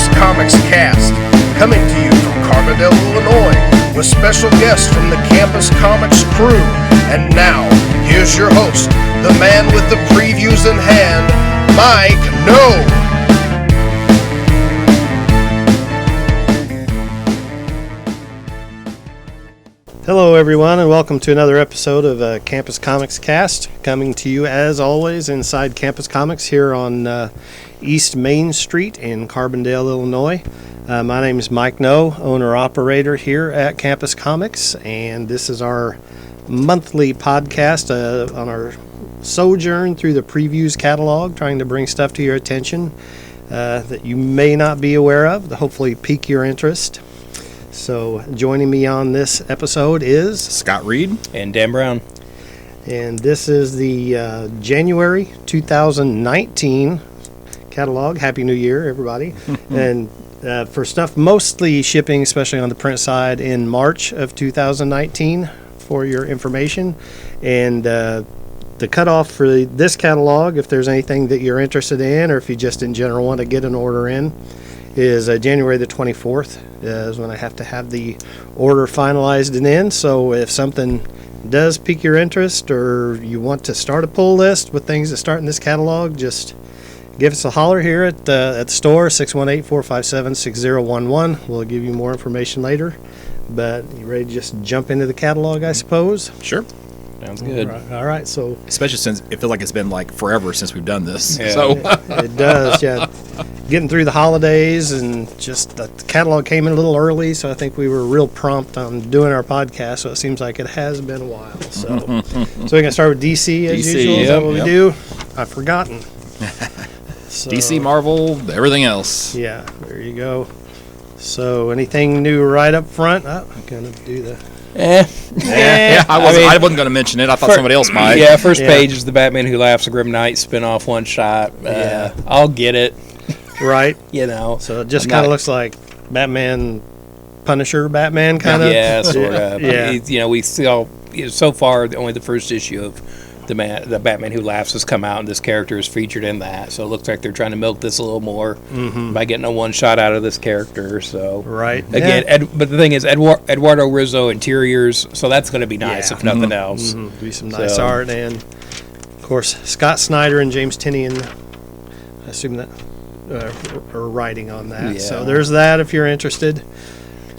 Campus Comics Cast, coming to you from Carbondale, Illinois, with special guests from the Campus Comics crew. And now, here's your host, the man with the previews in hand, Mike No. Hello everyone, and welcome to another episode of Campus Comics Cast, coming to you as always inside Campus Comics here on East Main Street in Carbondale, Illinois. My name is Mike No, owner-operator here at Campus Comics, and this is our monthly podcast on our sojourn through the previews catalog, trying to bring stuff to your attention that you may not be aware of, to hopefully pique your interest. So joining me on this episode is Scott Reed and Dan Brown. And this is the January 2019 catalog. Happy New Year, everybody. And for stuff mostly shipping, especially on the print side, in March of 2019 for your information. And the cutoff for this catalog, if there's anything that you're interested in or if you just in general want to get an order in, is January the 24th is when I have to have the order finalized and in. So if something does pique your interest or you want to start a pull list with things that start in this catalog, just give us a holler here at the store, 618-457-6011. We'll give you more information later. But you ready to just jump into the catalog, I suppose? Sure. Sounds good. All right. So especially since it feels like it's been like forever since we've done this. Yeah. So it does, yeah. Getting through the holidays and just the catalog came in a little early, so I think we were real prompt on doing our podcast, so it seems like it has been a while. So we're going to start with DC as usual. Is that what we do? I've forgotten. So, DC, Marvel, everything else. Yeah, there you go. So anything new right up front? I'm going to do the... I wasn't going to mention it. I thought somebody else might. Yeah, first page is the Batman Who Laughs, a Grim Knight spin-off one-shot. I'll get it. Right. You know. So it just kind of looks like Batman, Punisher Batman kind of. Yeah, sort of. Yeah. We saw, so far, only the first issue of the Batman Who Laughs has come out, and this character is featured in that. So it looks like they're trying to milk this a little more by getting a one-shot out of this character. So right. Again, but the thing is, Eduardo Rizzo interiors, so that's going to be nice, if nothing else. Be some nice art, and of course Scott Snyder and James Tynion, I assume that are writing on that. Yeah. So there's that if you're interested.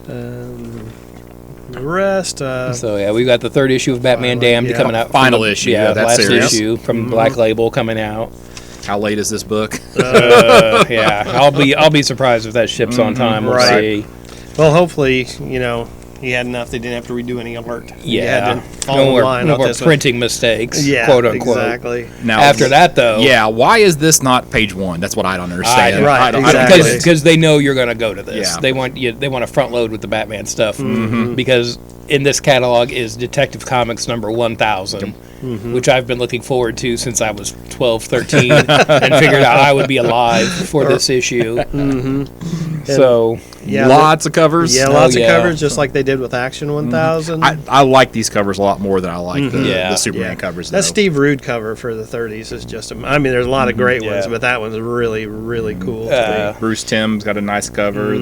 The rest. We've got the third issue of Batman Damned coming out. Final issue. Yeah, that last series. issue from Black Label coming out. How late is this book? I'll be surprised if that ships on time. We'll see. Well, hopefully, he had enough. They didn't have to redo any alert. Yeah, no more printing mistakes. Yeah, quote unquote. Exactly. Now, after that, though, why is this not page one? That's what I don't understand. Exactly. Because they know you're going to go to this. Yeah. They want to front load with the Batman stuff because in this catalog is Detective Comics number 1000, which I've been looking forward to since I was 12, 13, and figured out I would be alive for this issue. So, lots of covers. Yeah, lots of covers, just like they did with Action 1000. I like these covers a lot more than I like the Superman covers. That Steve Rude cover for the 30s is just, there's a lot of great ones, but that one's really, really cool. Bruce Timm's got a nice cover.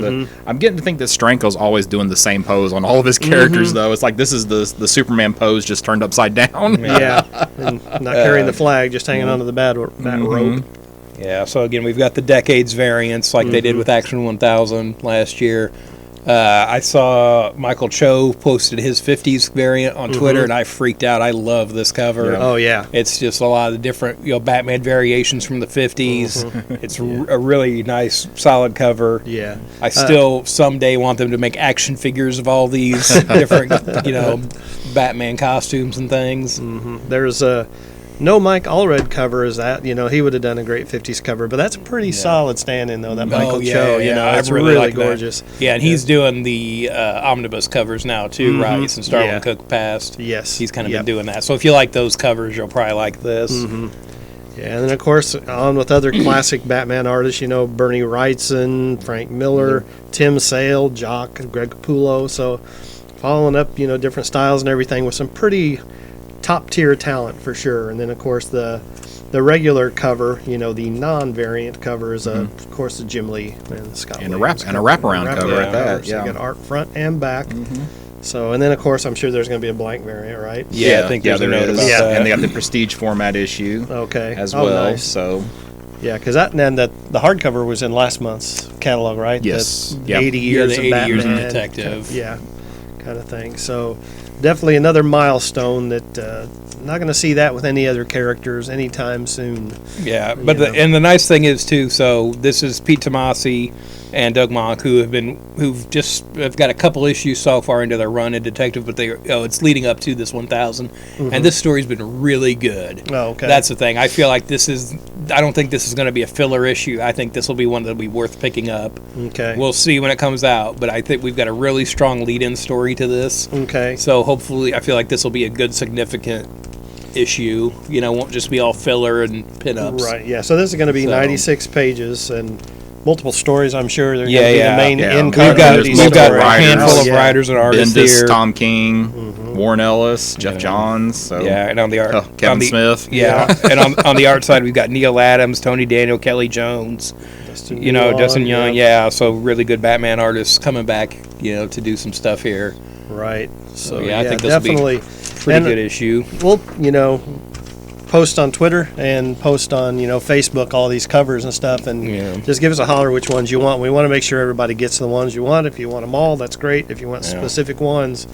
I'm getting to think that Stranko's always doing the same pose on all of his characters, though. It's like this is the Superman pose just turned upside down. And not carrying the flag, just hanging onto the bat rope. Yeah, so again, we've got the Decades variants like they did with Action 1000 last year. I saw Michael Cho posted his 50s variant on Twitter, and I freaked out. I love this cover. Oh, yeah. It's just a lot of the different Batman variations from the 50s. It's a really nice, solid cover. Yeah. I still someday want them to make action figures of all these different, Batman costumes and things. There's no Mike Allred cover is that. He would have done a great 50s cover, but that's a pretty solid stand-in, though, that Michael Cho. It's really like gorgeous. That. Yeah, and he's doing the omnibus covers now, too, right? Since Darwin Cook passed. Yes. He's kind of been doing that. So if you like those covers, you'll probably like this. Yeah, and then, of course, on with other classic Batman artists, Bernie Wrightson, Frank Miller, Tim Sale, Jock, Greg Capullo. So following up, different styles and everything with some pretty top-tier talent for sure. And then, of course, the the regular cover, the non-variant cover is, of course, the Jim Lee and Scott And a Williams wraparound cover at that, So yeah. you got art front and back. So, and then, of course, I'm sure there's going to be a blank variant, right? Yeah, I think there's a there note is. about Yeah. that. And they got the prestige format issue Okay. as Oh, well. nice. So Yeah, because the hardcover was in last month's catalog, right? Yes. That's Yep. 80 years the 80 of years of Batman, Detective. kind of thing. So definitely another milestone that not going to see that with any other characters anytime soon. Yeah, but You know. and the nice thing is too. So this is Pete Tomasi and Doug Mock who've got a couple issues so far into their run in Detective, but it's leading up to this 1000, and this story's been really good. Oh, okay. That's the thing. I feel like I don't think this is going to be a filler issue. I think this will be one that'll be worth picking up. Okay. We'll see when it comes out, but I think we've got a really strong lead-in story to this. Okay. So hopefully, I feel like this will be a good, significant issue. Won't just be all filler and pinups. Right. Yeah. So this is going to be So- 96 pages and multiple stories. I'm sure they're Yeah, going to be yeah. the main Yeah. in We've We've got, There's we've got multiple a writers. handful Oh, of yeah. writers and artists Bendis, here. Tom King, Warren Ellis, Jeff Johns. So Yeah, and on the art, Kevin on the, Smith. Yeah, and on the art side, we've got Neil Adams, Tony Daniel, Kelly Jones. Dustin Dustin Young. yeah. Yeah, so really good Batman artists coming back. To do some stuff here. Right. So yeah, I think this will be definitely Pretty And- good issue. we'll post on Twitter and post on Facebook all these covers and stuff, and Yeah. just give us a holler which ones you want. We want to make sure everybody gets the ones you want. If you want them all, that's great. If you want Yeah. specific ones,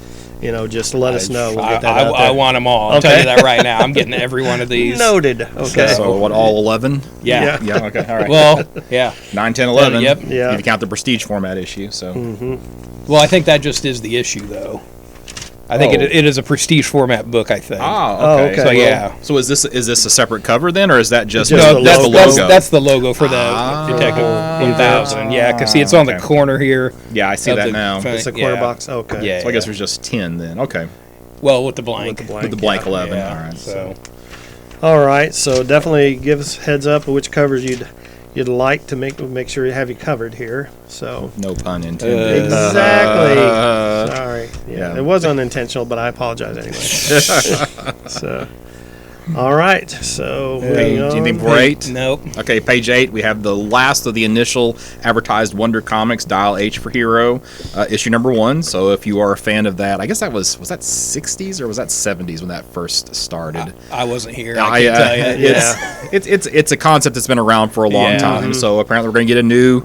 just let us know. We'll get that out I there. want them all. I'll tell Okay. you that right now. I'm getting every one of these. Noted. Okay. So what, all 11? Yeah. Yeah, okay, all right. Well, yeah. 9, 10, 11. Yep. Yeah. If you count the prestige format issue, so. Well, I think that just is the issue, though. I think Oh. it is a prestige format book. I think. Oh, okay. okay. So yeah. So is this a separate cover then, or is that just, Just No, the that's, logo. that's the logo for the Detective 1000. Yeah, because see, it's on the Okay. corner here. Yeah, I see of that the now. front. It's a corner Yeah. box. Okay. Yeah. So I guess there's just 10 then. Okay. Well, with the blank. With the blank. With the blank yeah. 11. Yeah, All right. So. All right. So definitely give us heads up of which covers you'd like to make sure you have you covered here. So No pun intended. exactly. Uh, Sorry. Yeah, yeah. it was unintentional, but I apologize anyway. So, all right. So moving on. anything for 8? Nope. Okay, page 8, we have the last of the initial advertised Wonder Comics, Dial H for Hero, issue number 1. So if you are a fan of that, I guess that was that 60s or was that 70s when that first started? I wasn't here. I can tell you. It's a concept that's been around for a long Yeah. time. So apparently we're going to get a new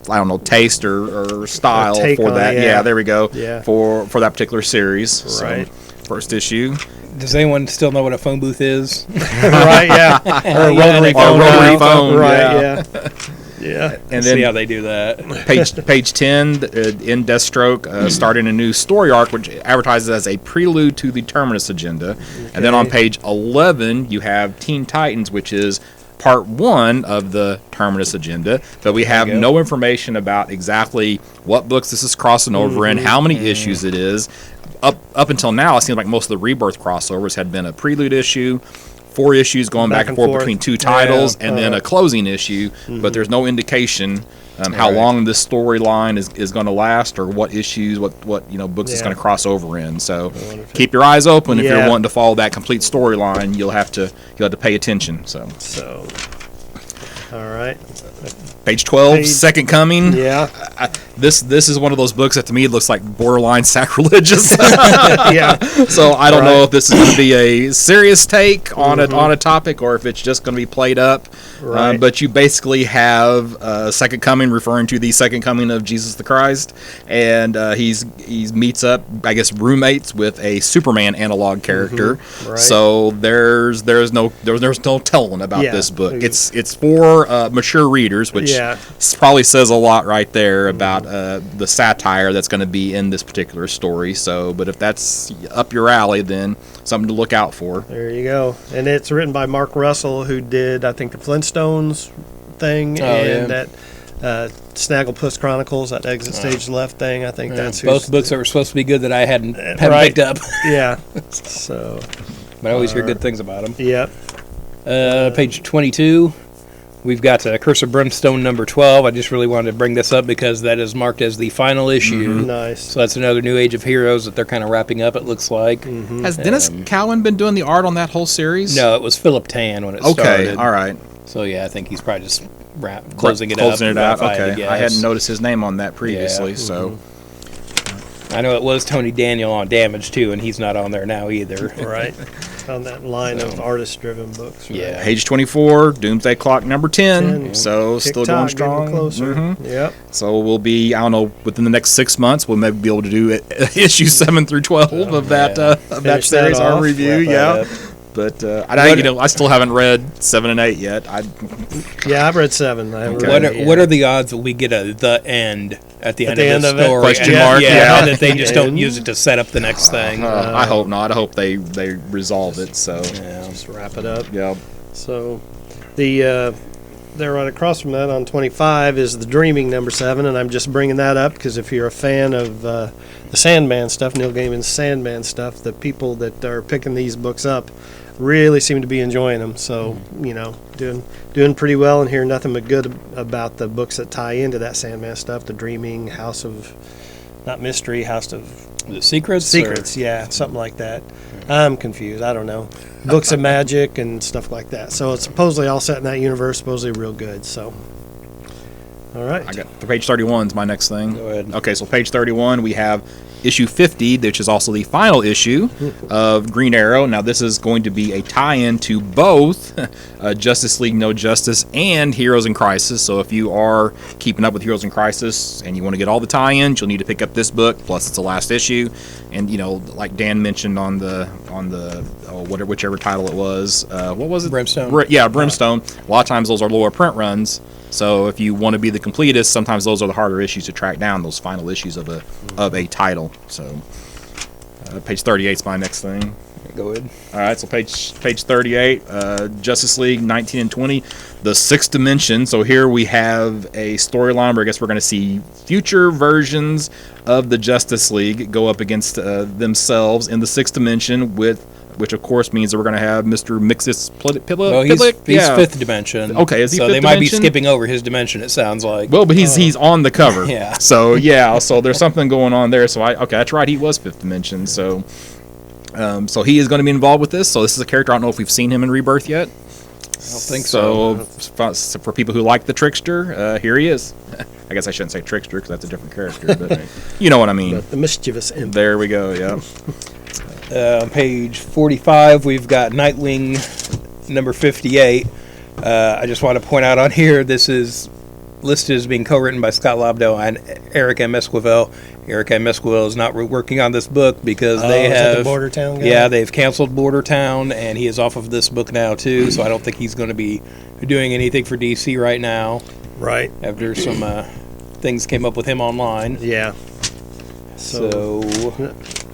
I don't know, taste or style take for on that. it, Yeah. yeah. There we go. Yeah. For that particular series. Right. So, first issue. Does anyone still know what a phone booth is? Right. Yeah. Or a rotary phone. rotary now. phone, Right. yeah. Yeah. Yeah. And See how then they do that. page 10 in Deathstroke starting a new story arc which advertises as a prelude to the Terminus agenda. And then on page 11 you have Teen Titans, which is part 1 of the Terminus agenda, but we have you go. no information about exactly what books this is crossing over in, how many issues it is. Up until now, it seems like most of the Rebirth crossovers had been a prelude issue, 4 issues going back and forth between 2 titles, and then a closing issue, but there's no indication how long this storyline is going to last, or what issues, what books it's Yeah. going to cross over in. So keep your eyes open if Yeah. you're wanting to follow that complete storyline. You'll have to pay attention. So So. All right. page 12, Page- Second Coming. Yeah. This is one of those books that to me looks like borderline sacrilegious. Yeah. So I don't know Right. if this is going to be a serious take on a topic, or if it's just going to be played up. Right. But you basically have Second Coming, referring to the Second Coming of Jesus the Christ, and he meets up, I guess, roommates with a Superman analog character. Right. So there's no telling about Yeah. this book. It's for mature readers, which Yeah. probably says a lot right there about the satire that's going to be in this particular story. So, but if that's up your alley, then something to look out for. There you go. And it's written by Mark Russell, who did, I think, the Flintstones thing and that Snagglepuss Chronicles, that Exit Stage Left thing. I think that's Both books that were supposed to be good that I haven't right. picked up. Yeah. So, But I always hear good things about them. yep. Page 22, we've got Curse of Brimstone number 12. I just really wanted to bring this up because that is marked as the final issue. Nice. So that's another New Age of Heroes that they're kind of wrapping up, it looks like. Has Dennis Cowan been doing the art on that whole series? No, it was Philip Tan when it started. Okay, all right. So yeah, I think he's probably just closing it up. Okay, I hadn't noticed his name on that previously, so... I know it was Tony Daniel on Damage, too, and he's not on there now either. Right. On that line of artist-driven books. Right? Yeah. Page 24, Doomsday Clock number 10. 10. So still Tick-tock, going strong. getting closer. Mhm. Yep. So we'll be, I don't know, within the next 6 months, we'll maybe be able to do issue 7 through 12 of that Finish series, that our off, review. wrap Yeah. that up. But I still haven't read 7 and 8 yet. Yeah, I've read 7. I haven't Okay. read 8 What yet. are the odds that we get the end at the end the of end the of it? story? Question and- mark, yeah. and that they just don't End? use it to set up the next thing. I hope not. I hope they resolve it. So Just wrap it up. yeah. So, there right across from that on 25 is the Dreaming number 7, and I'm just bringing that up because if you're a fan of the Sandman stuff, Neil Gaiman's Sandman stuff, the people that are picking these books up really seem to be enjoying them. So, doing pretty well, and hear nothing but good about the books that tie into that Sandman stuff. The Dreaming, House of, not Mystery, House of The Secrets? Secrets, yeah, something like that. I'm confused. I don't know. Books of magic and stuff like that. So it's supposedly all set in that universe, supposedly real good. So, all right. I got page 31 is my next thing. Go ahead. Okay, so page 31 we have issue 50, which is also the final issue of Green Arrow. Now this is going to be a tie-in to both Justice League No Justice and Heroes in Crisis. So if you are keeping up with Heroes in Crisis and you want to get all the tie-ins, you'll need to pick up this book. Plus, it's the last issue, and like Dan mentioned on the whichever title it was, what was it? Brimstone. Yeah, Brimstone. A lot of times those are lower print runs. So if you want to be the completist, sometimes those are the harder issues to track down, those final issues of a title. So page 38 is my next thing. Go ahead. All right, so page 38, Justice League 19 and 20, the Sixth Dimension. So here we have a storyline where I guess we're going to see future versions of the Justice League go up against themselves in the Sixth Dimension which of course means that we're going to have Mr. Mixus Well, he's fifth dimension. Okay, is he so fifth they might be dimension? skipping over his dimension, it sounds like. Well, but he's on the cover. Yeah. So so there's something going on there. So that's right. He was Fifth Dimension. So so he is going to be involved with this. So this is a character. I don't know if we've seen him in Rebirth yet. I don't think So for people who like the Trickster, here he is. I guess I shouldn't say Trickster because that's a different character, but you know what I mean. The mischievous imp. There we go. Yeah. On page 45, we've got Nightwing number 58. I just want to point out on here, this is listed as being co-written by Scott Lobdell and Eric M. Esquivel. Eric M. Esquivel is not working on this book because they is that have... the Border Town guy? Yeah, they've canceled Border Town, and he is off of this book now, too, so I don't think he's going to be doing anything for DC right now Right. after some things came up with him online. Yeah. So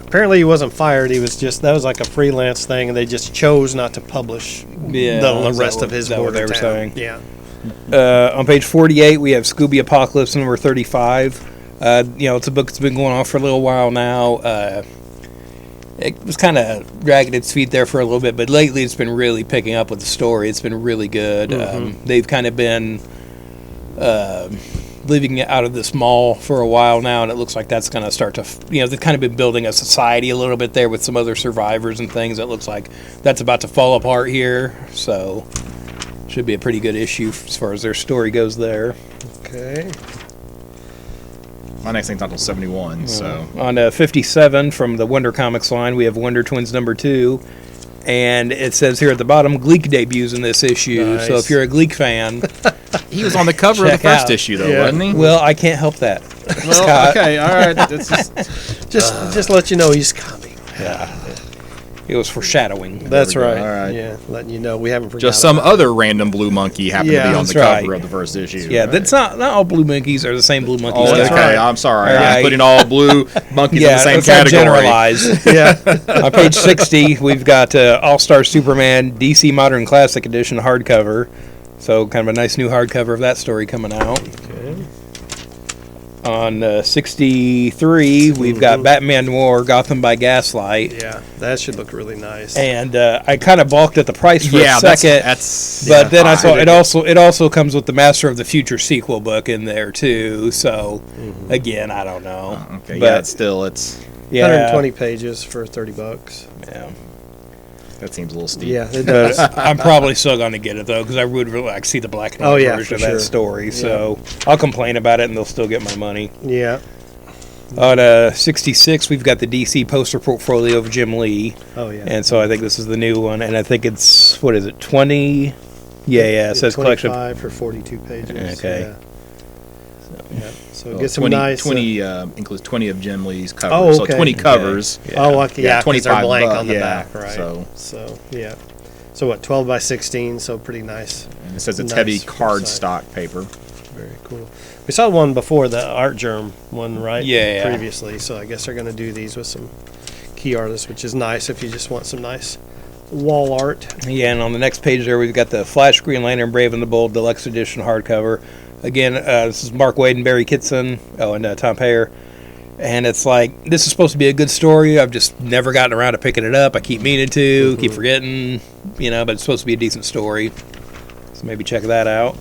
Apparently he wasn't fired. He was just, that was like a freelance thing, and they just chose not to publish Yeah, the is rest that of his is that what Border they were Town. saying? Yeah. On page 48, we have Scooby Apocalypse number 35. It's a book that's been going on for a little while now. It was kind of dragging its feet there for a little bit, but lately it's been really picking up with the story. It's been really good. They've kind of been living out of this mall for a while now, and it looks like that's going to start to, they've kind of been building a society a little bit there with some other survivors and things. It looks like that's about to fall apart here, so should be a pretty good issue as far as their story goes there. Okay. My next thing's not until 71. So On 57 from the Wonder Comics line, we have Wonder Twins number 2. And it says here at the bottom, Gleek debuts in this issue. Nice. So if you're a Gleek fan, he was on the cover of the Check first out. issue, though, Yeah. wasn't he? well, I can't help that. Well, Scott. okay, all right. That's Just let you know he's coming. Yeah. It was foreshadowing. That's we go. right. All right. Yeah, letting you know we haven't forgotten. just some other random blue monkey happened Yeah, to be on that's the cover right. of the first issue. Yeah, right? that's not all blue monkeys are the same blue monkeys. Oh, That's okay. right. I'm sorry. All I'm right. putting all blue monkeys in the same let's not category. generalize. Yeah. On page 60, we've got All-Star Superman DC Modern Classic Edition hardcover. So kind of a nice new hardcover of that story coming out. On 63, we've got Batman Noir, Gotham by Gaslight. Yeah, that should look really nice. And I kind of balked at the price for a that's second. But then I saw it also comes with the Master of the Future sequel book in there too. So again, I don't know. Okay, but yeah, it's 120 pages for $30. Yeah. that seems a little steep. Yeah, it does. I'm probably still going to get it though because I would really like to see the black and white version of that story. So I'll complain about it and they'll still get my money. Yeah. On 66, we've got the DC poster portfolio of Jim Lee. Oh yeah. And so I think this is the new one, and I think it's 20? Yeah. It says collection. 25 for 42 pages. Okay. So get some nice. 20 includes 20 of Jim Lee's covers. Oh, So okay. 20 covers. Yeah. Oh, okay. Yeah, 25 25 blank bucks, on the yeah, back, right? so- yeah. So what? 12 by 16. So pretty nice. And it says it's Nice heavy for card size. stock paper. Very cool. We saw one before, the Art Germ one, right? Yeah. Previously. So I guess they're going to do these with some key artists, which is nice if you just want some nice wall art. Yeah, and on the next page there, we've got the Flash Green Lantern Brave and the Bold Deluxe Edition hardcover. Again, this is Mark Waid and Barry Kitson. Oh, and Tom Payer. And it's like, this is supposed to be a good story. I've just never gotten around to picking it up. I keep meaning to, keep forgetting, but it's supposed to be a decent story. So maybe check that out.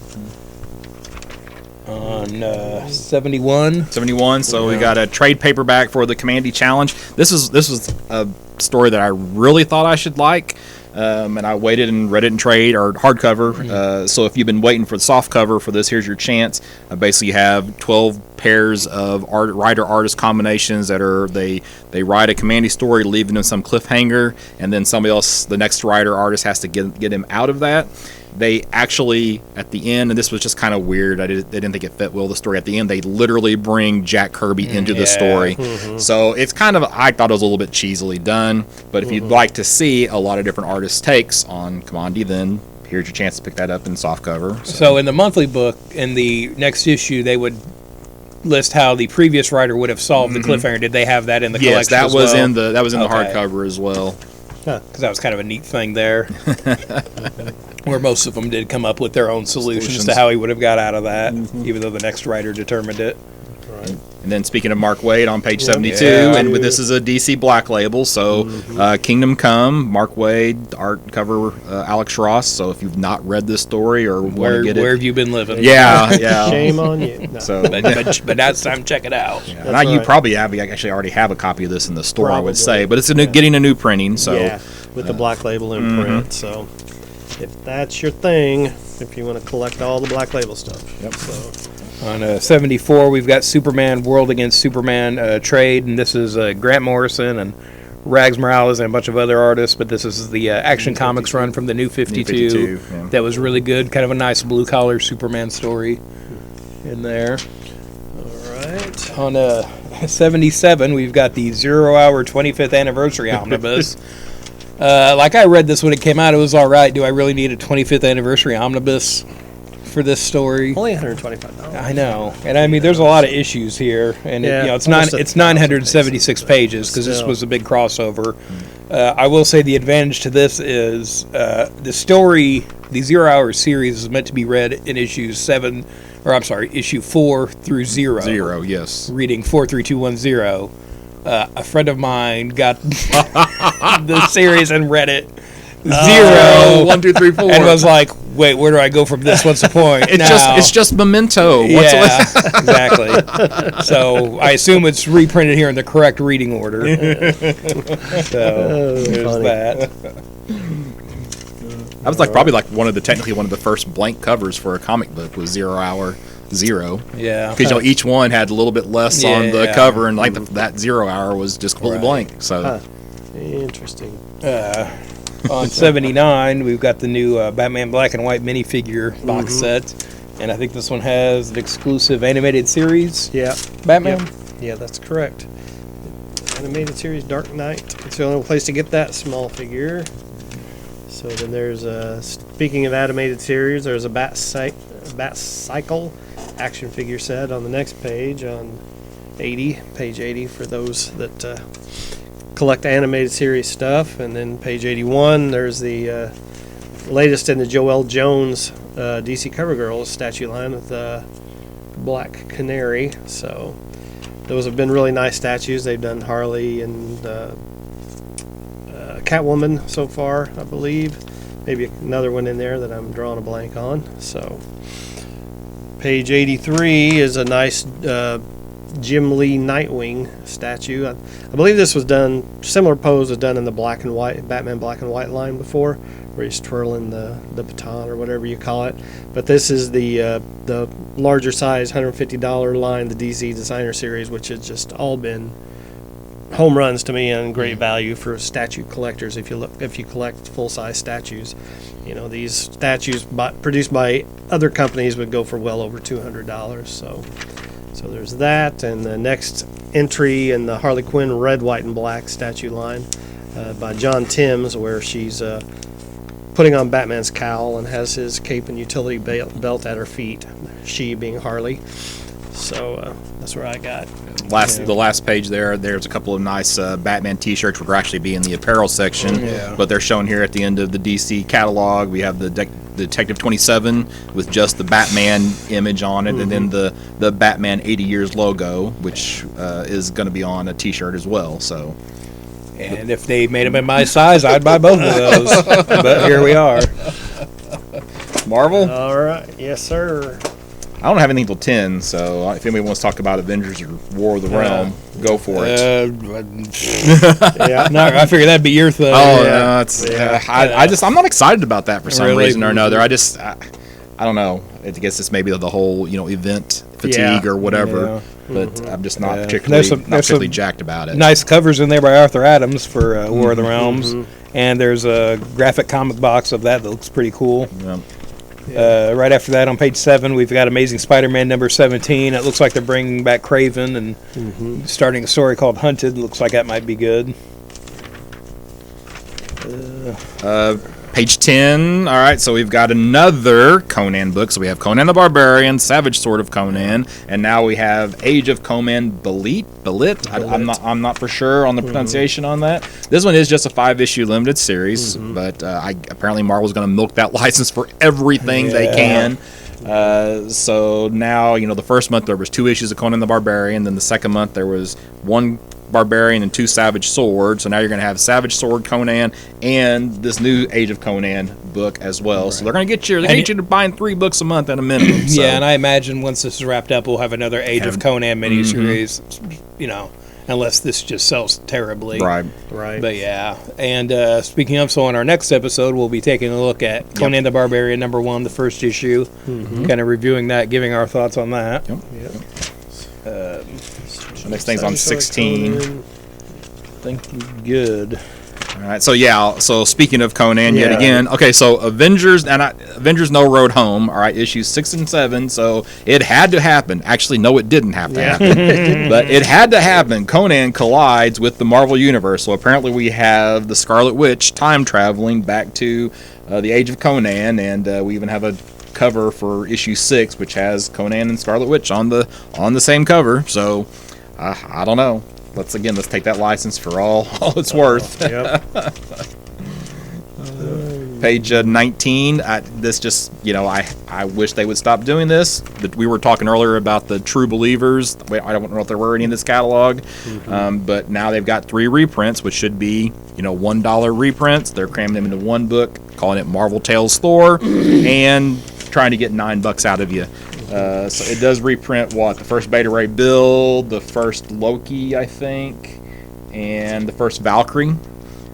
On 71. 71. So we got a trade paperback for the Commandy Challenge. This was a story that I really thought I should like. And I waited and read it in trade or hardcover. So if you've been waiting for the soft cover for this, here's your chance. Basically, you have 12 pairs of writer-artist combinations that are they write a Commandy story, leaving them some cliffhanger, and then somebody else, the next writer-artist, has to get him out of that. They actually, at the end, and this was just kind of weird, they didn't think it fit well, the story. At the end, they literally bring Jack Kirby into the story. So it's kind of, I thought it was a little bit cheesily done, but if you'd like to see a lot of different artists' takes on Commandy, then here's your chance to pick that up in softcover. So in the monthly book, in the next issue, they would list how the previous writer would have solved the cliffhanger. Did they have that in the Yes, collection that as was well? in the Okay. hardcover as well. Because that was kind of a neat thing there. Where most of them did come up with their own solutions to how he would have got out of that, even though the next writer determined it. Right. And then speaking of Mark Waid on page 72, Yeah. and this is a DC Black label, so Kingdom Come, Mark Waid, art cover Alex Ross. So if you've not read this story or want Where to get it, have you been living? yeah. Shame on you. No. So but now it's time to check it out. yeah. That's And you right. probably actually already have a copy of this in the store, I would Probably. say, but it's getting a new printing. So yeah, with the black label in print. So if that's your thing, if you want to collect all the black label stuff. Yep. So On 74, we've got Superman World Against Superman trade, and this is Grant Morrison and Rags Morales and a bunch of other artists, but this is the Action Comics run from the New 52. 52, yeah. That was really good, kind of a nice blue-collar Superman story in there. all right. On 77, we've got the 0 Hour 25th Anniversary Omnibus. Like I read this when it came out, it was all right. Do I really need a 25th Anniversary Omnibus for this story? Only $125. I know, and I mean, there's a lot of issues here, and Yeah, it's almost 976 pages because this Still. was a big crossover. I will say the advantage to this is the story. The 0 Hour series is meant to be read in issue 4 through 0. 0, yes. Reading 43210. A friend of mine got the series and read it 0, 1, 2, 3, 4, and was like, "Wait, where do I go from this? What's the point?" it's just Memento. Yeah, exactly. So I assume it's reprinted here in the correct reading order. So there's funny. that. That was technically one of the first blank covers for a comic book was 0 Hour 0. Yeah. Because each one had a little bit less on the Yeah. cover, and that 0 Hour was just completely Right. blank. So Huh. Interesting. On 79, we've got the new Batman Black and White minifigure box set, and I think this one has an exclusive animated series. Yeah. Batman. Yep. Yeah, that's correct. Animated series Dark Knight. It's the only place to get that small figure. So then there's speaking of animated series, there's a Bat Cycle action figure set on the next page on page 80 for those that collect animated series stuff. And then page 81, there's the latest in the Joelle Jones DC CoverGirl statue line with Black Canary. So those have been really nice statues. They've done Harley and Catwoman so far, I believe. Maybe another one in there that I'm drawing a blank on. So page 83 is a nice Jim Lee Nightwing statue. I believe this was done, similar pose was done in the black and white, Batman black and white line before, where he's twirling the baton or whatever you call it. But this is the larger size $150 line, the DC Designer Series, which has just all been home runs to me and great value for statue collectors. If you collect full size statues, you know, these statues produced by other companies would go for well over $200. So there's that, and the next entry in the Harley Quinn red, white, and black statue line by John Timms, where she's putting on Batman's cowl and has his cape and utility belt at her feet, she being Harley. So that's where I got. The last page there's a couple of nice Batman t-shirts, which will actually be in the apparel section, but they're shown here at the end of the DC catalog. We have the Detective 27 with just the Batman image on it, and then the Batman 80 Years logo, which is going to be on a t-shirt as well. So, and if they made them in my size, I'd buy both of those. But here we are. Marvel? All right. Yes, sir. I don't have anything till 10, so if anybody wants to talk about Avengers or War of the Realm, go for it. Yeah. No, I figured that'd be your thing. Oh, no, it's I'm not excited about about that for some reason or another. I don't know. I guess it's maybe the whole event fatigue or whatever, but I'm just not particularly jacked about it. Nice covers in there by Arthur Adams for War of the Realms, and there's a graphic comic box of that looks pretty cool. Yeah. Right after that, on page 7, we've got Amazing Spider-Man number 17. It looks like they're bringing back Kraven and starting a story called Hunted. Looks like that might be good. Page 10. All right, so we've got another Conan book. So we have Conan the Barbarian, Savage Sword of Conan, and now we have Age of Conan Belit. I'm not for sure on the pronunciation on that. This one is just a 5-issue limited series, but apparently Marvel's going to milk that license for everything they can. So now, the first month there was 2 issues of Conan the Barbarian. Then the second month there was 1 Barbarian and 2 Savage Sword. So now you're going to have Savage Sword Conan and this new Age of Conan book as well. Right. So they're going to get you to buying 3 books a month at a minimum. So. Yeah, and I imagine once this is wrapped up, we'll have another Age of Conan miniseries. Unless this just sells terribly. Right. But yeah, and speaking of, so on our next episode, we'll be taking a look at Conan the Barbarian number 1, the first issue, kind of reviewing that, giving our thoughts on that. The next thing's on 16. I think we're good. All right, so speaking of Conan yet again, okay, so Avengers No Road Home, all right, issues 6 and 7, so it had to happen. Actually, no, it didn't have to happen, but it had to happen. Conan collides with the Marvel Universe, so apparently we have the Scarlet Witch time traveling back to the Age of Conan, and we even have a cover for issue 6, which has Conan and Scarlet Witch on the same cover, so I don't know. Let's take that license for all it's worth. Page 19. This just, I wish they would stop doing this. We were talking earlier about the True Believers. I don't know if there were any in this catalog, but now they've got 3 reprints, which should be, $1 reprints. They're cramming them into one book, calling it Marvel Tales Thor, and trying to get $9 out of you. So it does reprint the first Beta Ray Bill, the first Loki, I think, and the first Valkyrie.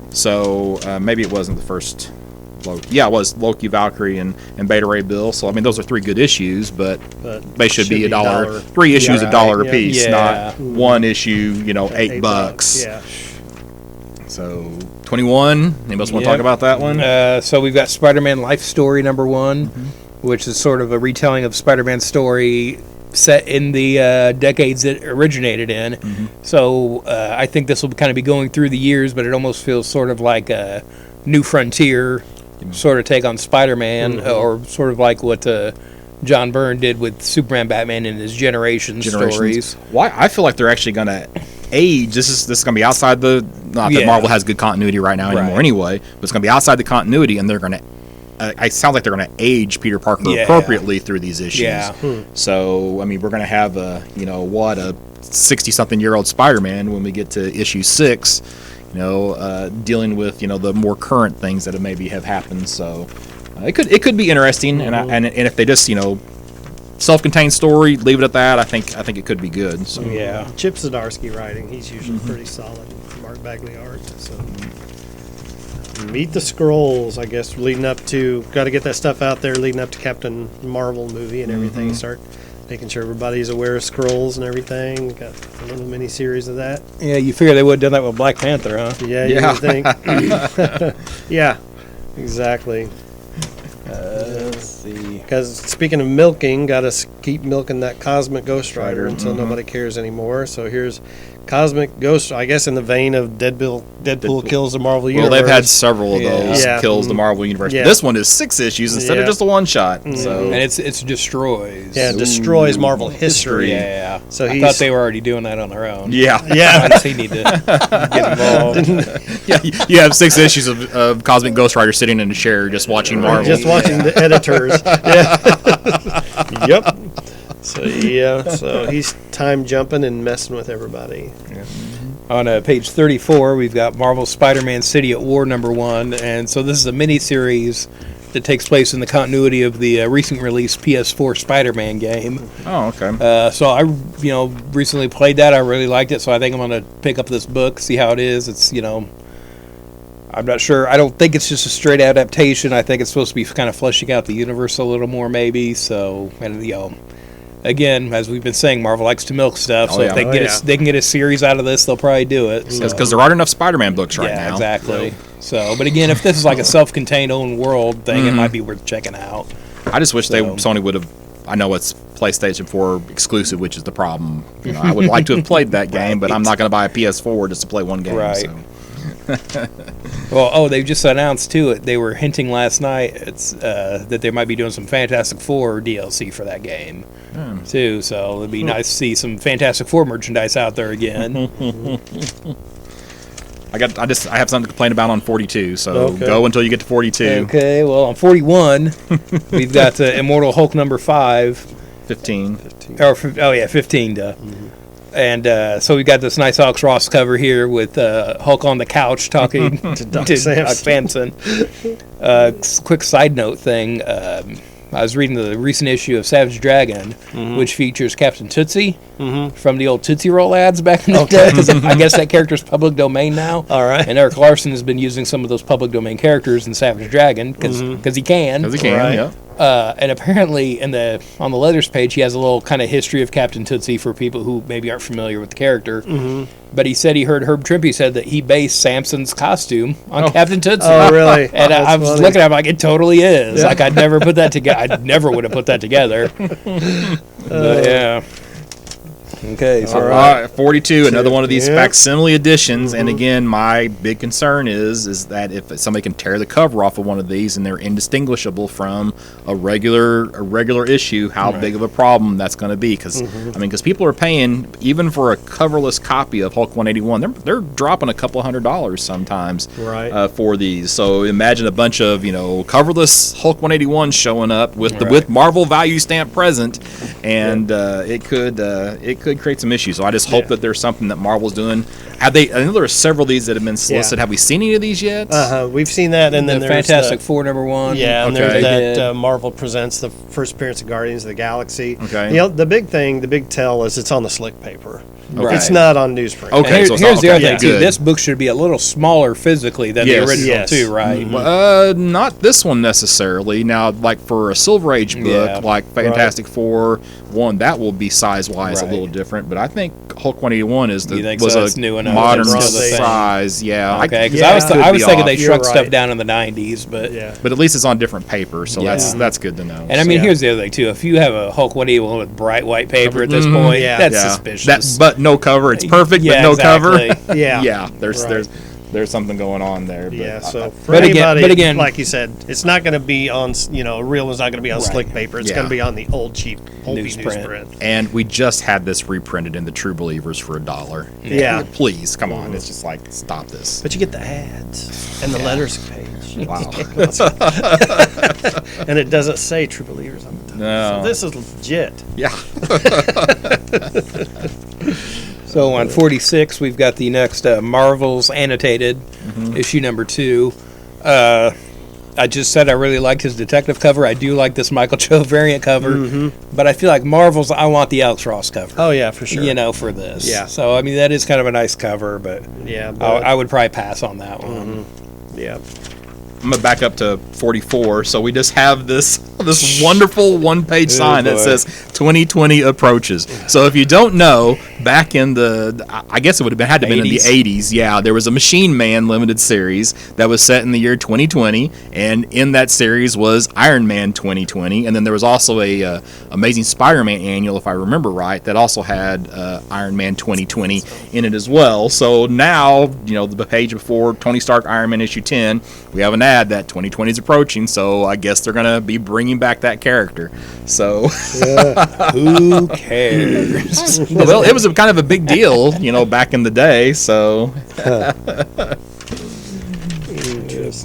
So maybe it wasn't the first Loki. Yeah, it was Loki, Valkyrie, and Beta Ray Bill. So those are 3 good issues, but they should be $1. 3 issues $1 a piece, not one issue, $8. Yeah. So 21. Anybody else want to talk about that one? So we've got Spider-Man Life Story number 1. Which is sort of a retelling of Spider-Man's story set in the decades it originated in. So I think this will kind of be going through the years, but it almost feels sort of like a New Frontier sort of take on Spider-Man, or sort of like what John Byrne did with Superman, Batman, and his Generations stories. Why? I feel like they're actually going to age. This is going to be outside the... Not that Marvel has good continuity right now anymore anyway, but it's going to be outside the continuity, and they're going to it sounds like they're going to age Peter Parker Yeah. appropriately through these issues. Yeah. So I mean, we're going to have a 60-something-year-old Spider-Man when we get to issue 6. Dealing with the more current things that have happened. So it could be interesting, and if they just self-contained story, leave it at that. I think it could be good. So Yeah. Chip Zdarsky writing, he's usually pretty solid. Mark Bagley art. So Meet the Skrulls, I guess, leading up to, got to get that stuff out there leading up to Captain Marvel movie and everything. Start making sure everybody's aware of Skrulls and everything. Got a little mini series of that. Yeah, you figure they would have done that with Black Panther, huh? Yeah, you would think. Yeah, exactly. Let's see. Because speaking of milking, got to keep milking that Cosmic Ghost Rider until nobody cares anymore. So here's Cosmic Ghost, I guess in the vein of Deadpool kills the Marvel Universe. Well, they've had several of those Yeah. kills the Marvel Universe. Yeah. This one is 6 issues instead of Yeah. just a one-shot. So And it's destroys. Yeah, destroys Marvel history. Yeah. So I he's thought they were already doing that on their own. yeah. yeah. Why does he need to get involved? Yeah, you have 6 issues of Cosmic Ghost Rider sitting in a chair just watching Marvel. Just watching the editors. Yeah. Yep. So yeah, so he's time jumping and messing with everybody. On page 34, we've got Marvel Spider-Man City at War #1, and so this is a mini-series that takes place in the continuity of the recent released PS4 Spider-Man game. Oh, okay. So I, recently played that. I really liked it, so I think I'm going to pick up this book, see how it is. It's, I'm not sure. I don't think it's just a straight adaptation. I think it's supposed to be kind of fleshing out the universe a little more, maybe. So, and again, as we've been saying, Marvel likes to milk stuff. So yeah. if they can they can get a series out of this, they'll probably do it. So. Because there aren't enough Spider-Man books right Yeah, now. exactly. So, but again, if this is like a self-contained own world thing, it might be worth checking out. I just wish Sony would have. I know it's PlayStation 4 exclusive, which is the problem. I would like to have played that game, but I'm not going to buy a PS4 just to play one game. Right. So. Well, they just announced too. They were hinting last night that they might be doing some Fantastic Four DLC for that game too. So it'd be nice to see some Fantastic Four merchandise out there again. I have something to complain about on 42. So Okay. go until you get to 42. Okay, well on 41, we've got Immortal Hulk #5. 15. 15. And so we got this nice Alex Ross cover here with Hulk on the couch talking to Doc Samson. Quick side note thing. I was reading the recent issue of Savage Dragon, which features Captain Tootsie from the old Tootsie Roll ads back in the day. 'Cause I guess that character's public domain now. All right. And Eric Larson has been using some of those public domain characters in Savage Dragon because he can. Because he can, Right. yeah. And apparently, on the letters page, he has a little kind of history of Captain Tootsie for people who maybe aren't familiar with the character. But he said he heard Herb Trimpe said that he based Samson's costume on Captain Tootsie. Oh, really? And I That's was funny. looking at him like, it totally is. Like, I'd never put that together. I never would have put that together. But, yeah. Okay, so All right, 42, another one of these Yep. facsimile editions. And again, my big concern is that if somebody can tear the cover off of one of these and they're indistinguishable from a regular issue, how big of a problem that's going to be. Because because people are paying even for a coverless copy of Hulk 181, they're dropping a couple $100 sometimes Right. for these. So imagine a bunch of coverless Hulk 181 showing up with Marvel value stamp present, and it could create some issues. So I just hope that there's something that Marvel's doing. I know there are several of these that have been solicited. Yeah. Have we seen any of these yet? We've seen that, and then the there's Fantastic the, Four #1. Yeah, and Okay. there's that Marvel presents the first appearance of Guardians of the Galaxy. Okay. The big tell is it's on the slick paper. Okay. It's not on newsprint. Okay. And so it's here's not- the other okay, thing, too. good. This book should be a little smaller physically than Yes. the original, Yes. too, right? Not this one necessarily. Now, like for a Silver Age book, Yeah. like Fantastic Four 1, that will be size-wise Right. a little different. But I think Hulk 181 You think was so? a It's new enough. modern It's still the same. size. Yeah. Okay, because Yeah, I was could be thinking off. they You're shrunk stuff right. down in the 90s, but Yeah. But at least it's on different paper, so Yeah. that's good to know. and I mean, Yeah. here's the other thing too. If you have a Hulk 181 with bright white paper at this point, Yeah. that's Yeah. suspicious. But no cover. It's perfect, Yeah, but no exactly. cover. Yeah. Yeah. There's Right. there's something going on there. But Yeah, so for But again- anybody, but again- like you said, it's not going to be on, a real one's not going to be on slick paper. It's Yeah. going to be on the old cheap pulpy Newsprint. newsprint. And we just had this reprinted in the True Believers for $1. Yeah. Please, come on. It's just like, stop this. But you get the ads and the letters page. Wow. And it doesn't say True Believers on the top. No. So this is legit. Yeah. So on 46, we've got the next Marvel's Annotated, issue number 2. I just said I really liked his detective cover. I do like this Michael Cho variant cover, but I feel like Marvel's, I want the Alex Ross cover. Oh yeah, for sure. You know, for this. Yeah. So, I mean, that is kind of a nice cover, but Yeah, but, I would probably pass on that one. yeah. I'm gonna back up to 44. So we just have this wonderful one-page sign that boy. says 2020 approaches. So if you don't know, back in I guess it would have had to been in the 80s. Yeah, there was a Machine Man limited series that was set in the year 2020, and in that series was Iron Man 2020, and then there was also a Amazing Spider-Man annual, if I remember right, that also had Iron Man 2020 in it as well. So now, the page before Tony Stark Iron Man issue 10, we have an ad that 2020 is approaching, so I guess they're gonna be bringing back that character. So Who cares? well, it was a kind of a big deal, back in the day. So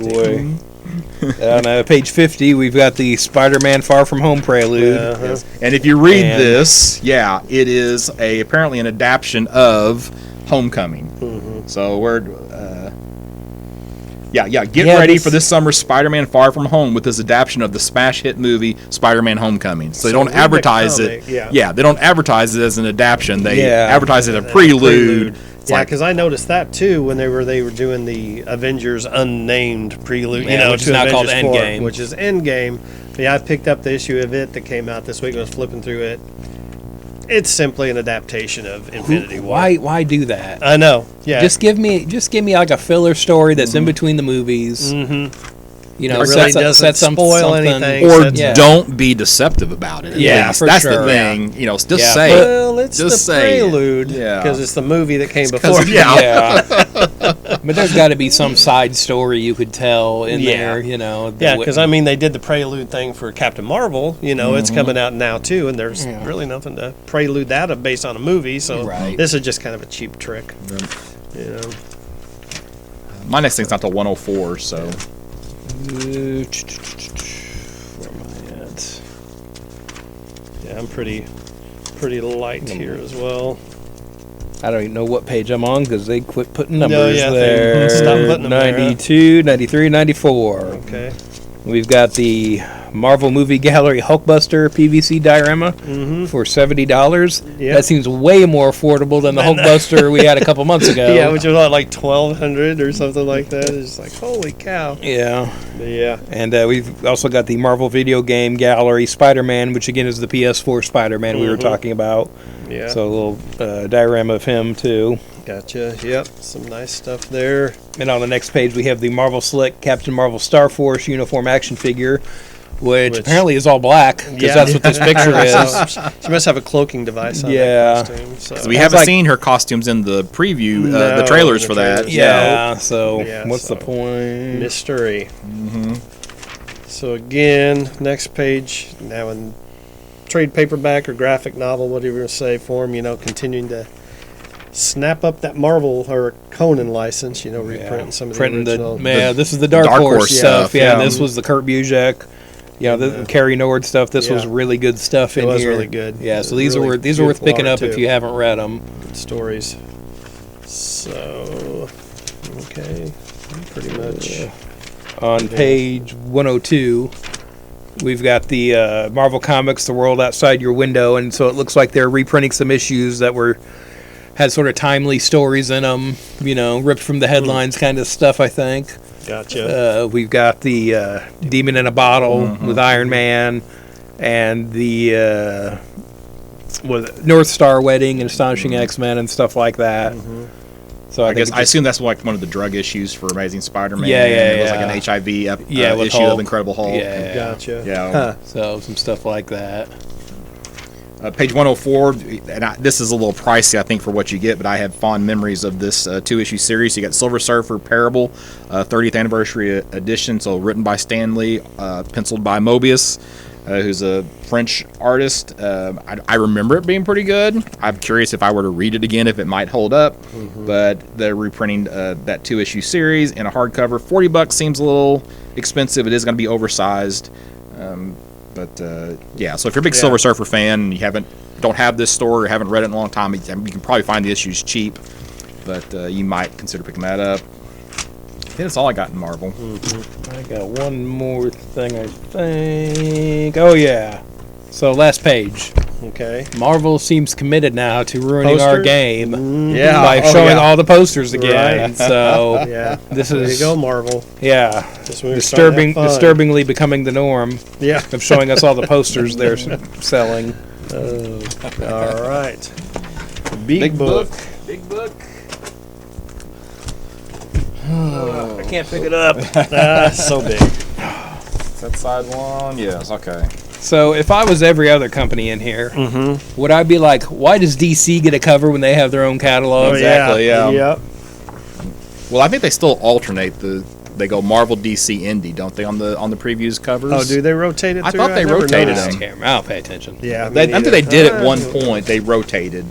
Boy. On page 50, we've got the Spider-Man Far From Home prelude. and if you read And- this, yeah, it is apparently an adaptation of Homecoming. So we're get Yeah, ready this- for this summer's Spider-Man Far From Home with this adaptation of the smash hit movie Spider-Man Homecoming. So they So don't read the advertise comic, it. yeah. They don't advertise it as an adaptation. They Yeah. advertise it as a prelude. It's Yeah, like- because I noticed that too when they were doing the Avengers unnamed prelude, Yeah, which is now called Avengers 4, Endgame. which is Endgame. But yeah, I picked up the issue of it that came out this week and was flipping through it. It's simply an adaptation of Infinity War. Why do that? I know. Yeah. Just give me like a filler story that's in between the movies. You know, It really doesn't spoil anything. or Yeah. don't be deceptive about it. at Yeah, least. for That's sure. the thing. Just Yeah. say it. well, it's Just the say it. prelude. Yeah. Because it's the movie that came 'cause before. of- yeah. But there's got to be some side story you could tell in Yeah. there, you know. that Yeah, would- because I mean, they did the prelude thing for Captain Marvel. It's coming out now too, and there's Yeah. really nothing to prelude that based on a movie. So Right. this is just kind of a cheap trick. You know, My next thing's not till 104, so Where am I at? yeah, I'm pretty light here as well. I don't even know what page I'm on because they quit putting numbers yeah, they there. stopped putting them there, huh? 92, 93, 94. Okay. We've got the Marvel Movie Gallery Hulkbuster PVC diorama for $70. Yeah. That seems way more affordable than the Hulkbuster we had a couple months ago. Yeah, which was like 1,200 or something like that. It's like holy cow. Yeah. But yeah. And we've also got the Marvel Video Game Gallery Spider-Man, which again is the PS4 Spider-Man we were talking about. Yeah. So a little diorama of him too. Gotcha. Yep. Some nice stuff there. And on the next page we have the Marvel Slick Captain Marvel Star Force uniform action figure, which apparently is all black because that's what this picture is. She must have a cloaking device on Yeah. that costume. So. we haven't seen her costumes in the preview, the No, trailers the for that. trailers. Yeah. So Yeah, what's so the point? mystery. So again, next page now in trade paperback or graphic novel, whatever you say form, continuing to snap up that Marvel or Conan license, reprinting some of the Printing original. this is the Dark Dark Horse Horse stuff. stuff, Yeah, yeah. this was the Kurt Busiek. The Carrie Nord stuff. This was Yeah. really good stuff in was here. really good. Yeah, so It was these really are these are worth beautiful picking art, up if too. you haven't read them. Stories. So, okay, pretty much. On page 102, we've got the Marvel Comics: The World Outside Your Window, and so it looks like they're reprinting some issues that had sort of timely stories in them, ripped from the headlines kind of stuff, I think. Gotcha. We've got the Demon in a Bottle with Iron Man, and the North Star Wedding and Astonishing X-Men and stuff like that. So I think guess it I assume that's like one of the drug issues for Amazing Spider-Man. Yeah, yeah, It was like yeah. an HIV with issue Hulk. of Incredible Hulk. Yeah. Gotcha. Yeah. Huh. So some stuff like that. Page 104, and this is a little pricey, I think, for what you get, but I have fond memories of this two-issue series. You got Silver Surfer Parable, 30th Anniversary Edition, so written by Stan Lee, penciled by Mobius. who's a French artist. I remember it being pretty good. I'm curious if I were to read it again, if it might hold up. But they're reprinting that 2-issue series in a hardcover. $40 seems a little expensive. It is going to be oversized. Yeah, so if you're a big Silver Surfer fan and you don't have this store or haven't read it in a long time, you can probably find the issues cheap. But you might consider picking that up. I think that's all I got in Marvel. I got one more thing, I think. Oh, yeah. So, last page. Okay. Marvel seems committed now to ruining our Posters? game Yeah. by showing all the posters again. Right. So, Yeah. this There you is, go, Marvel. yeah, Just when we were trying to have fun. disturbingly becoming the norm Yeah. of showing us all the posters they're selling. All right. Big book. Big book. I can't pick it up. So big. Is that side one? Yes, okay. So if I was every other company in here, would I be like, why does DC get a cover when they have their own catalog? Oh, Exactly, yeah. Yep. Well, I think they still alternate they go Marvel, DC, Indie, don't they, on the previews covers? Oh, do they rotate it I through? thought they never rotated noticed. them. I don't pay attention. Yeah. I think they did at one point. point. They rotated.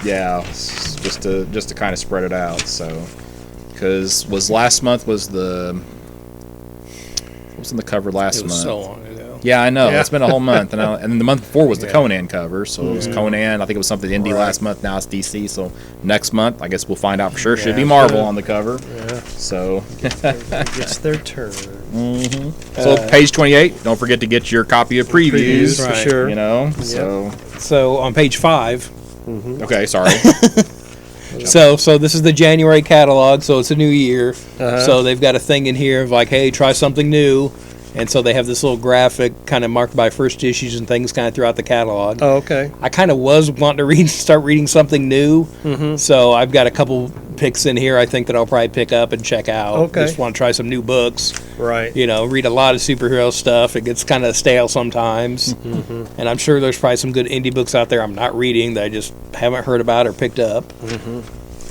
Yeah, just to kind of spread it out. So, because last month was what was in the cover last It was month? so long ago. Yeah, I know. Yeah. It's been a whole month, and then the month before was the Conan cover. So it was Conan. I think it was something indie last month. Now it's DC. So next month, I guess we'll find out for sure. Should be Marvel on the cover. Yeah. So, It's their turn. so page 28. Don't forget to get your copy of previews. For Right. sure. You know. So So on page 5, okay, sorry. so this is the January catalog, so it's a new year. So they've got a thing in here of like, hey, try something new. And so they have this little graphic kind of marked by first issues and things kind of throughout the catalog. Oh, okay. I kind of was wanting to start reading something new. So I've got a couple picks in here I think that I'll probably pick up and check out. Okay. Just want to try some new books. Right. You know, read a lot of superhero stuff. It gets kind of stale sometimes. And I'm sure there's probably some good indie books out there I'm not reading that I just haven't heard about or picked up.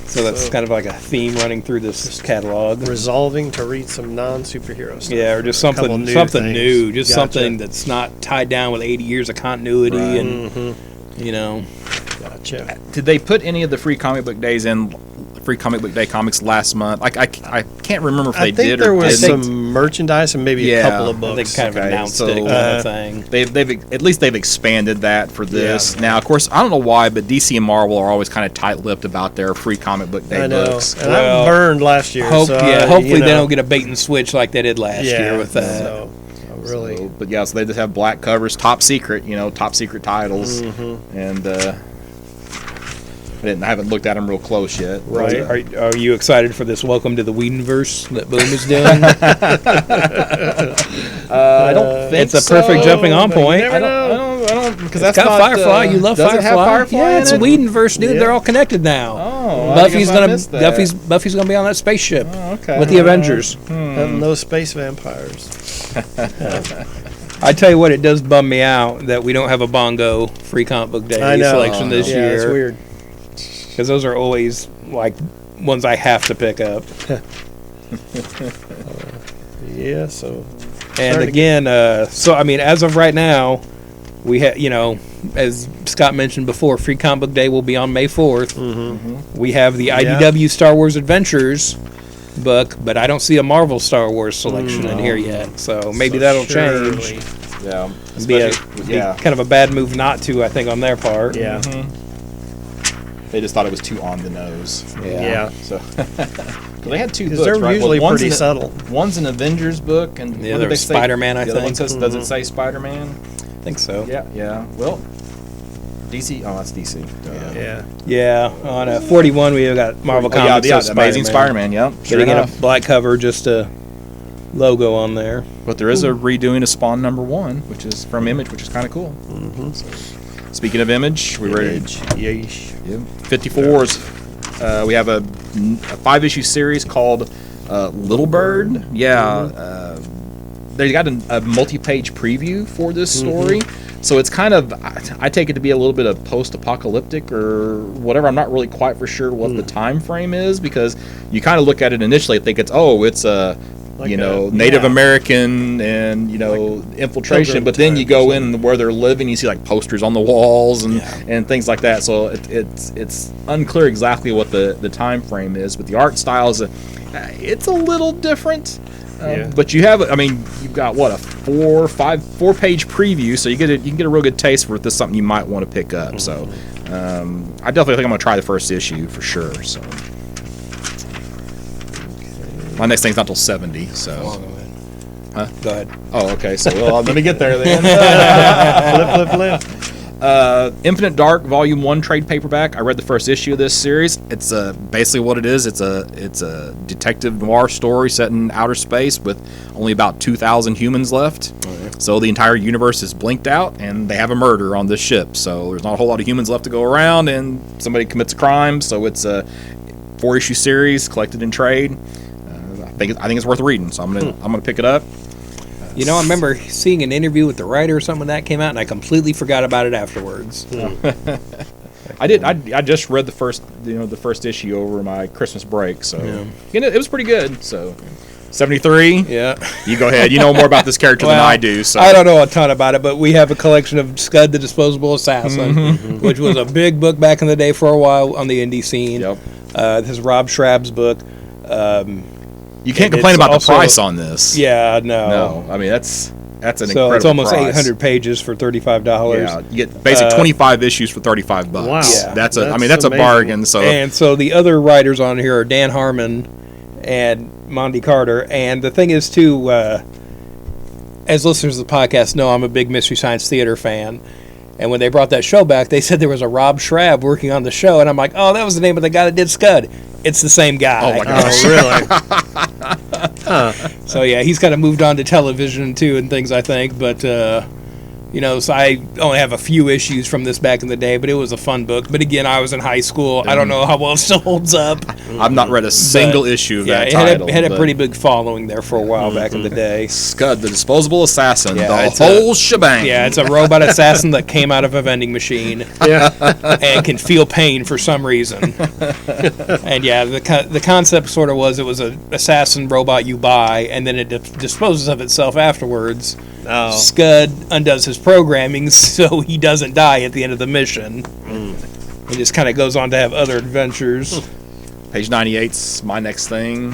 So that's kind of like a theme running through this catalog. Resolving to read some non-superhero stuff. Yeah, or just A couple something new something things. new, just Gotcha. something that's not tied down with 80 years of continuity and you know. Gotcha. Did they put any of the free comic book days in free comic book day comics last month? I can't remember if they I think did there or was didn't. some merchandise and maybe a Yeah. couple of I think books. kind of Okay, announced so, it kind of thing. They've at least they've expanded that for this. Yeah. Now, of course, I don't know why, but DC and Marvel are always kind of tight-lipped about their free comic book day I know. books. And Well, I burned last year. so, Hopefully you they know, don't get a bait and switch like they did last year with that. So, really. So, but yeah, so they just have black covers, top secret titles, Mm-hmm. and I haven't looked at them real close yet. Right. Are you excited for this Welcome to the Whedonverse that Boom is doing? I don't think It's a perfect jumping on but you point. never know. I don't, because It's that's got not, Firefly. You love does Firefly. It have Firefly Yeah, in it's a it? Whedonverse, dude. Yeah. They're all connected now. Oh, Buffy's gonna be on that spaceship okay. with the Avengers. Having those space vampires. I tell you what, it does bum me out that we don't have a Bongo free comic book day I know. selection this yeah, year. it's weird. Because those are always like ones I have to pick up. Yeah, so. And Starting to again, so I mean, as of right now, we have, you know, as Scott mentioned before, Free Comic Book Day will be on May 4th. We have the IDW Star Wars Adventures book, but I don't see a Marvel Star Wars selection in here yet. So maybe that'll change. surely. Yeah, It'd be, especially- yeah. kind of a bad move not to, I think, on their part. Yeah. They just thought it was too on the nose. Yeah. So they had two 'Cause books, they're right? usually Well, one's pretty an- subtle. One's an Avengers book, and Yeah, what there did they was say? Spider-Man, I The other one think. says, does it say Spider-Man? I think so. Yeah. Well, DC. Oh, that's DC. Yeah. Yeah, on 41 we have got Marvel Oh, yeah, Comics. the says Amazing Spider-Man. Yep. Sure Getting in a enough. black cover, just a logo on there. But there is a redoing of Spawn #1, which is from Image, which is kind of cool. So, speaking of Image, we ready? Yeesh. Yeah. 54s. We have a 5-issue series called Little Bird. Yeah. They got a multi-page preview for this story. So it's kind of, I take it to be a little bit of post-apocalyptic or whatever. I'm not really quite for sure what the time frame is, because you kind of look at it initially and think it's a Like Native American and infiltration. Pilgrim But then you times go or in where they're living, you see like posters on the walls and things like that. So it's unclear exactly what the time frame is, but the art style is it's a little different. But you've got what, a 4-page preview, so you can get a real good taste for if this is something you might want to pick up. So I definitely think I'm gonna try the first issue for sure. So my next thing's not till 70. So Go ahead. oh, okay. So let me get there then. flip. Infinite Dark Volume 1 trade paperback. I read the first issue of this series. It's basically what it is. It's a detective noir story set in outer space with only about 2,000 humans left. So the entire universe is blinked out, and they have a murder on this ship. So there's not a whole lot of humans left to go around, and somebody commits a crime. So it's a 4-issue series collected in trade. I think it's worth reading. So I'm gonna pick it up. I remember seeing an interview with the writer or something when that came out, and I completely forgot about it afterwards. I did. I just read the first issue over my Christmas break, so it was pretty good. So 73. Yeah. You go ahead. You know more about this character than I do. So I don't know a ton about it, but we have a collection of Scud the Disposable Assassin, which was a big book back in the day for a while on the indie scene. Yep. This is Rob Schrab's book. You can't complain about the price on this. Yeah, no. No, I mean that's an incredible So it's almost price. 800 pages for $35. Yeah, you get basically 25 issues for $35. Wow. Yeah. That's a amazing. bargain. So And so the other writers on here are Dan Harmon and Monty Carter. And the thing is, too, as listeners of the podcast know, I'm a big Mystery Science Theater fan. And when they brought that show back, they said there was a Rob Schrab working on the show. And I'm like, oh, that was the name of the guy that did Scud. It's the same guy. Oh, my gosh. Really? So, yeah, he's kind of moved on to television, too, and things, I think. But, so I only have a few issues from this back in the day, but it was a fun book. But, again, I was in high school. I don't know how well it still holds up. I've not read a single issue of that title. It had a pretty big following there for a while back in the day. Scud, the Disposable Assassin, Yeah, the whole shebang. Yeah, it's a robot assassin that came out of a vending machine and can feel pain for some reason. And yeah, the concept sort of was it was an assassin robot you buy, and then it disposes of itself afterwards. Oh. Scud undoes his programming so he doesn't die at the end of the mission. He just kind of goes on to have other adventures. Page 98's my next thing.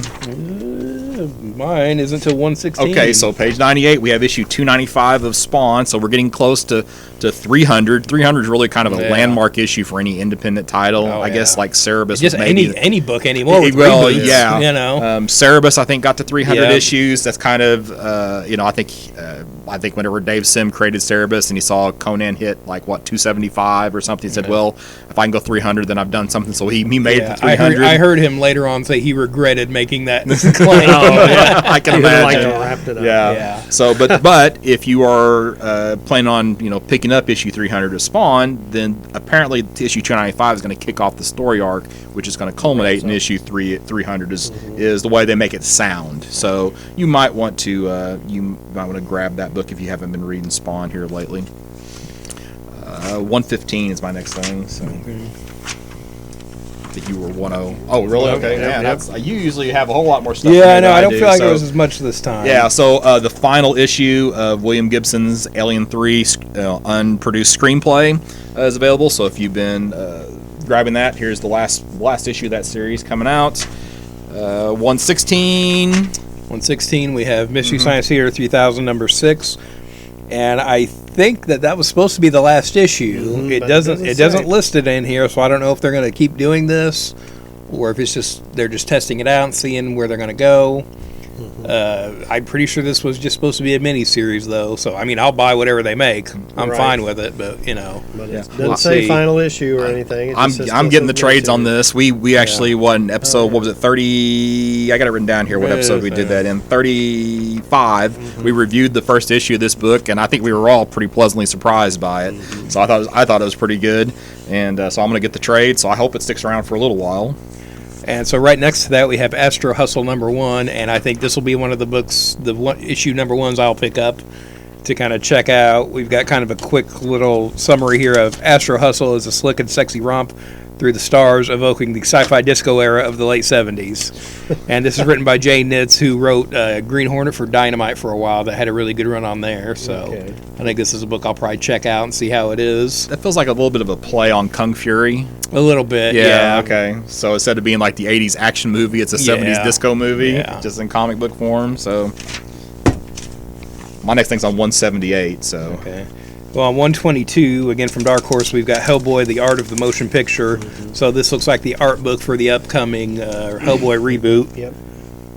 Mine is until 116. Okay, so page 98, we have issue 295 of Spawn, so we're getting close to 300. 300 is really kind of a landmark issue for any independent title. I guess like Cerebus just was maybe any book anymore. With well, reboots, yeah, Cerebus I think got to 300 issues. That's kind of I think whenever Dave Sim created Cerebus and he saw Conan hit like 275 or something, he said, well, if I can go 300, then I've done something. So he made it to 300. I heard him later on say he regretted making that claim. I can imagine. Like to wrap it up. Yeah. So, but if you are planning on picking up issue 300 of Spawn, then apparently issue 295 is going to kick off the story arc, which is going to culminate in issue 300. Is the way they make it sound. So you might want to grab that book if you haven't been reading Spawn here lately. 115 is my next thing. So. You were 1-0. Oh, really? Okay. Yeah, that's you usually have a whole lot more stuff. Yeah, I know. I don't feel like it was as much this time. Yeah. So the final issue of William Gibson's Alien 3 unproduced screenplay is available. So if you've been grabbing that, here's the last issue of that series coming out. 116. 116. We have Mystery Science Theater 3000 number 6, and I think that was supposed to be the last issue. It doesn't list it in here, so I don't know if they're going to keep doing this or if they're just testing it out and seeing where they're going to go. I'm pretty sure this was just supposed to be a mini series though, so I mean I'll buy whatever they make. I'm fine with it, but But it doesn't say final issue or anything. I'm getting the trades on this. We actually won episode what was it 30? I got it written down here. What episode we did that in? 35. We reviewed the first issue of this book, and I think we were all pretty pleasantly surprised by it. So I thought it was pretty good, and so I'm gonna get the trade. So I hope it sticks around for a little while. And so right next to that we have Astro Hustle number 1, and I think this will be one of the books, issue number 1s I'll pick up to kind of check out. We've got kind of a quick little summary here of Astro Hustle is a slick and sexy romp through the stars, evoking the sci-fi disco era of the late 70s. And this is written by Jay Nitz, who wrote Green Hornet for Dynamite for a while. That had a really good run on there. So Okay. I think this is a book I'll probably check out and see how it is. That feels like a little bit of a play on Kung Fury. A little bit, yeah. Okay. So instead of being like the 80s action movie, it's a 70s Yeah. disco movie, Yeah. just in comic book form. So my next thing's on 178. So Okay. Well, on 122, again from Dark Horse, we've got Hellboy: The Art of the Motion Picture. So this looks like the art book for the upcoming Hellboy reboot, Yep.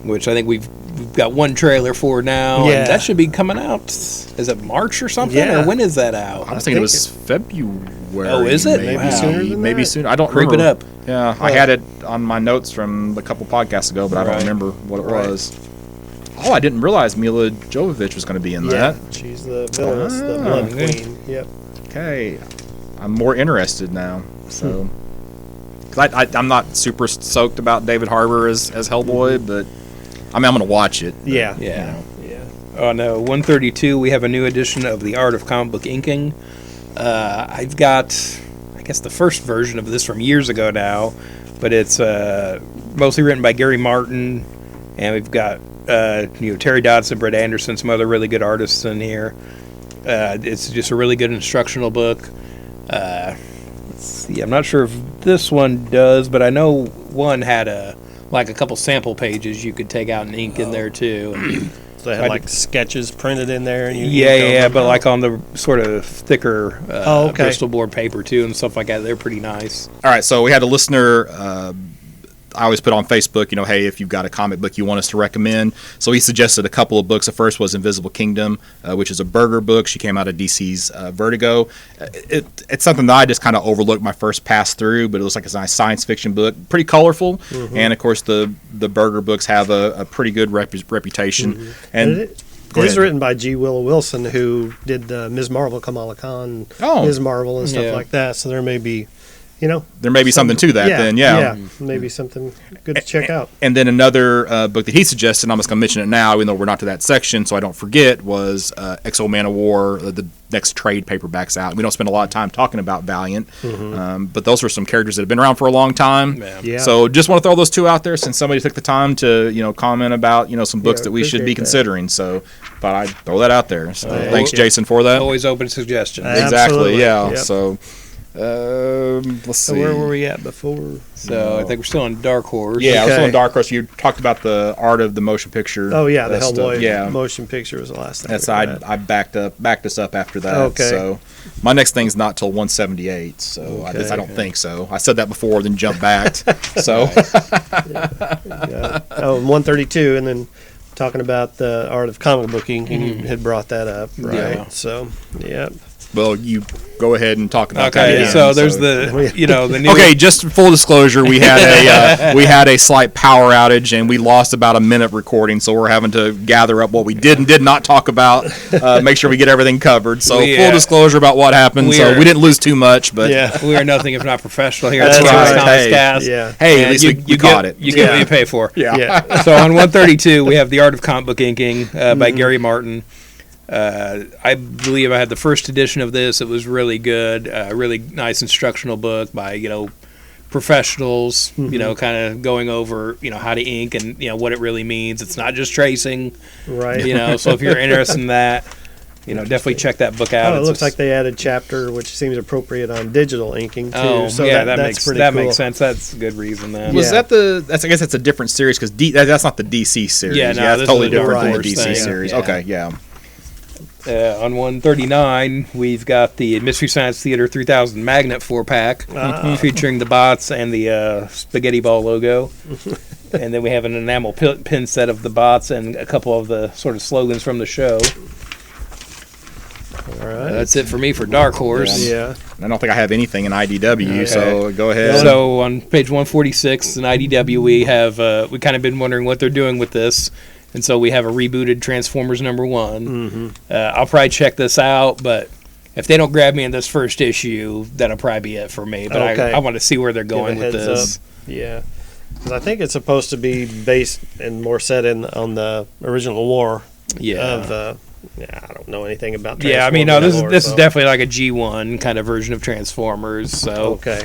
which I think we've got one trailer for now. Yeah. And that should be coming out. Is it March or something? Yeah. Or when is that out? I was thinking it was February. Oh, is it? Maybe, Wow. Sooner than maybe that? sooner. I don't Creep it remember. up. Yeah, I had it on my notes from a couple podcasts ago, but I don't Right. remember what it Right. was. Oh, I didn't realize Mila Jovovich was going to be in Yeah. that. She's the villainess, the Ah, Blood okay. Queen. Yep. Okay, I'm more interested now. So, 'cause I'm not super stoked about David Harbour as Hellboy, but I mean I'm going to watch it. but, Yeah. Yeah. Yeah. On 132, we have a new edition of The Art of Comic Book Inking. I've got, I guess, the first version of this from years ago now, but it's mostly written by Gary Martin, and we've got Terry Dodson, Brett Anderson, some other really good artists in here. It's just a really good instructional book. Let's see, I'm not sure if this one does, but I know one had a couple sample pages you could take out and ink in there too. So they I had like sketches printed in there. And you Yeah, but like on the sort of thicker okay. Bristol board paper too, and stuff like that. They're pretty nice. All right, so we had a listener. I always put on Facebook, hey, if you've got a comic book you want us to recommend. So he suggested a couple of books. The first was Invisible Kingdom, which is a Berger book. She came out of DC's Vertigo. It's something that I just kind of overlooked my first pass through, but it looks like it's a nice science fiction book. Pretty colorful. And, of course, the Berger books have a pretty good reputation. And it Go is ahead. written by G. Willow Wilson, who did Ms. Marvel, Kamala Khan, Oh. Ms. Marvel, and stuff Yeah. like that. So there may be, there may be something to that then, yeah. maybe something good to check out. And then another book that he suggested, I'm just going to mention it now, even though we're not to that section, so I don't forget, was X-O Man of War, the next trade paperbacks out. We don't spend a lot of time talking about Valiant, but those are some characters that have been around for a long time. Yeah. So just want to throw those two out there since somebody took the time to comment about some books Yeah, that we should be appreciate that. considering. So, but I'd throw that out there. So thanks, yeah. Jason, for that. Always open to suggestions. Exactly. Absolutely, Yeah. yep. So. Let's see. So where were we at before? So I think we're still on Dark Horse. Yeah, I was Okay. on Dark Horse. You talked about the art of the motion picture. Oh yeah, the stuff. Hellboy Yeah, motion picture was the last thing. that's we I read. I backed us up after that. Okay. So my next thing's not till 178. So I Okay. don't think so. I said that before, then jumped back. So Yeah. Oh, and 132, and then talking about the art of comic booking, and you had brought that up, right? Yeah. So, yeah. well, you go ahead and talk about that. Okay, again. so there's the the new Okay, just full disclosure, we had a slight power outage and we lost about a minute recording, so we're having to gather up what we did and did not talk about, make sure we get everything covered. So We, full disclosure about what happened. we So are- we didn't lose too much, but Yeah. We are nothing if not professional here. That's at the Campus right. Comics Hey. Cast. Yeah. hey, And at least you we caught it. You get what Yeah. you pay for. Yeah. Yeah. So on 132, we have The Art of Comic Book Inking by Gary Martin. I believe I had the first edition of this. It was really good. Really nice instructional book by professionals. Kind of going over how to ink and what it really means. It's not just tracing. Right. So if you're interested in that, definitely check that book out. Oh, it It's looks a- like they added chapter, which seems appropriate on digital inking too. Oh, so yeah, that's makes pretty that cool. makes sense. That's a good reason then. Was Yeah. that I guess that's a different series because that's not the DC series. Yeah, no, that's this totally is a different Dark than the Horse DC thing. series. Yeah. Okay, yeah. On 139, we've got the Mystery Science Theater 3000 Magnet 4-pack featuring the bots and the spaghetti ball logo. And then we have an enamel pin set of the bots and a couple of the sort of slogans from the show. All right. That's it for me for Dark Horse. Yeah. I don't think I have anything in IDW, so Okay. go ahead. So on page 146 in IDW, we have we kind of been wondering what they're doing with this, and so we have a rebooted Transformers #1. I'll probably check this out, but if they don't grab me in this first issue, that'll probably be it for me. But Okay. I want to see where they're Give a going with heads this. up. Yeah. 'Cause I think it's supposed to be based and more set on the original lore Yeah. of. I don't know anything about. Yeah, I mean, no, Transformers this lore, is so- definitely like a G1 kind of version of Transformers. So Okay.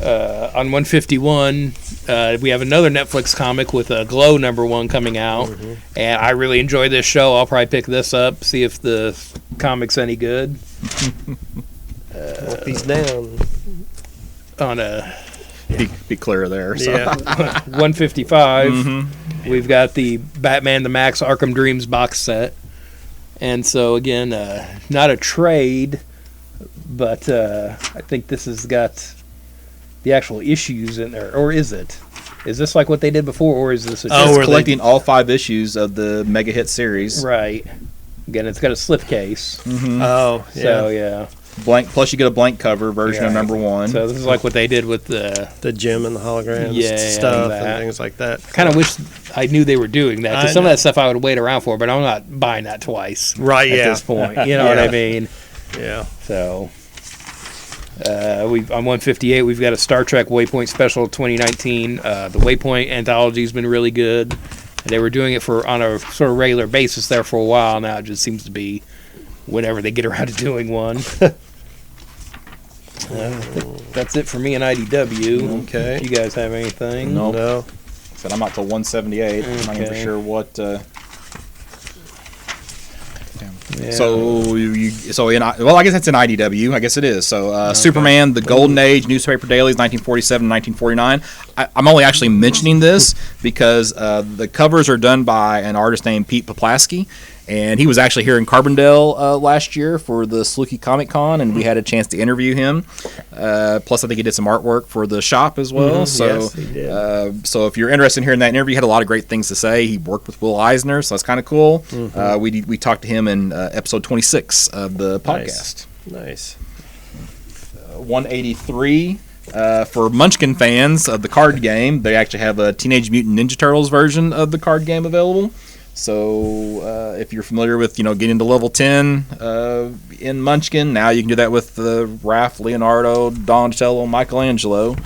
On 151, we have another Netflix comic with a Glow #1 coming out, and I really enjoy this show. I'll probably pick this up, see if the comic's any good. Walk these down. On a Be clear there. So. Yeah. 155, we've got the Batman the Max Arkham Dreams box set, and so again, not a trade, but I think this has got the actual issues in there, or is it? Is this like what they did before, or is this? It's collecting all 5 issues of the mega hit series. Right. Again, it's got a slipcase. Oh, yeah. So yeah. Blank. Plus, you get a blank cover version of #1. So this is like what they did with the gym and the holograms and stuff and things like that. Kind of wish I knew they were doing that, because some of that stuff I would wait around for, but I'm not buying that twice. Right. At Yeah. this point, you know what I mean? Yeah. So, on 158, we've got a Star Trek Waypoint Special 2019. The Waypoint anthology has been really good. They were doing it on a sort of regular basis there for a while. Now it just seems to be whenever they get around to doing one. I think that's it for me in IDW. Okay. You guys have anything? Nope. No. Said I'm not till 178. I'm not even Okay. sure what. Yeah. So I guess that's in IDW. I guess it is. So Superman, the Golden Age, newspaper dailies, 1947, 1949. I'm only actually mentioning this because the covers are done by an artist named Pete Poplaski, and he was actually here in Carbondale last year for the Saluki Comic Con, and we had a chance to interview him. Plus, I think he did some artwork for the shop as well. So, yes, he did. So if you're interested in hearing that interview, he had a lot of great things to say. He worked with Will Eisner, so that's kind of cool. We talked to him in episode 26 of the podcast. Nice. 183. For Munchkin fans of the card game, they actually have a Teenage Mutant Ninja Turtles version of the card game available. So if you're familiar with, getting to level 10 in Munchkin, now you can do that with Raph, Leonardo, Donatello, Michelangelo.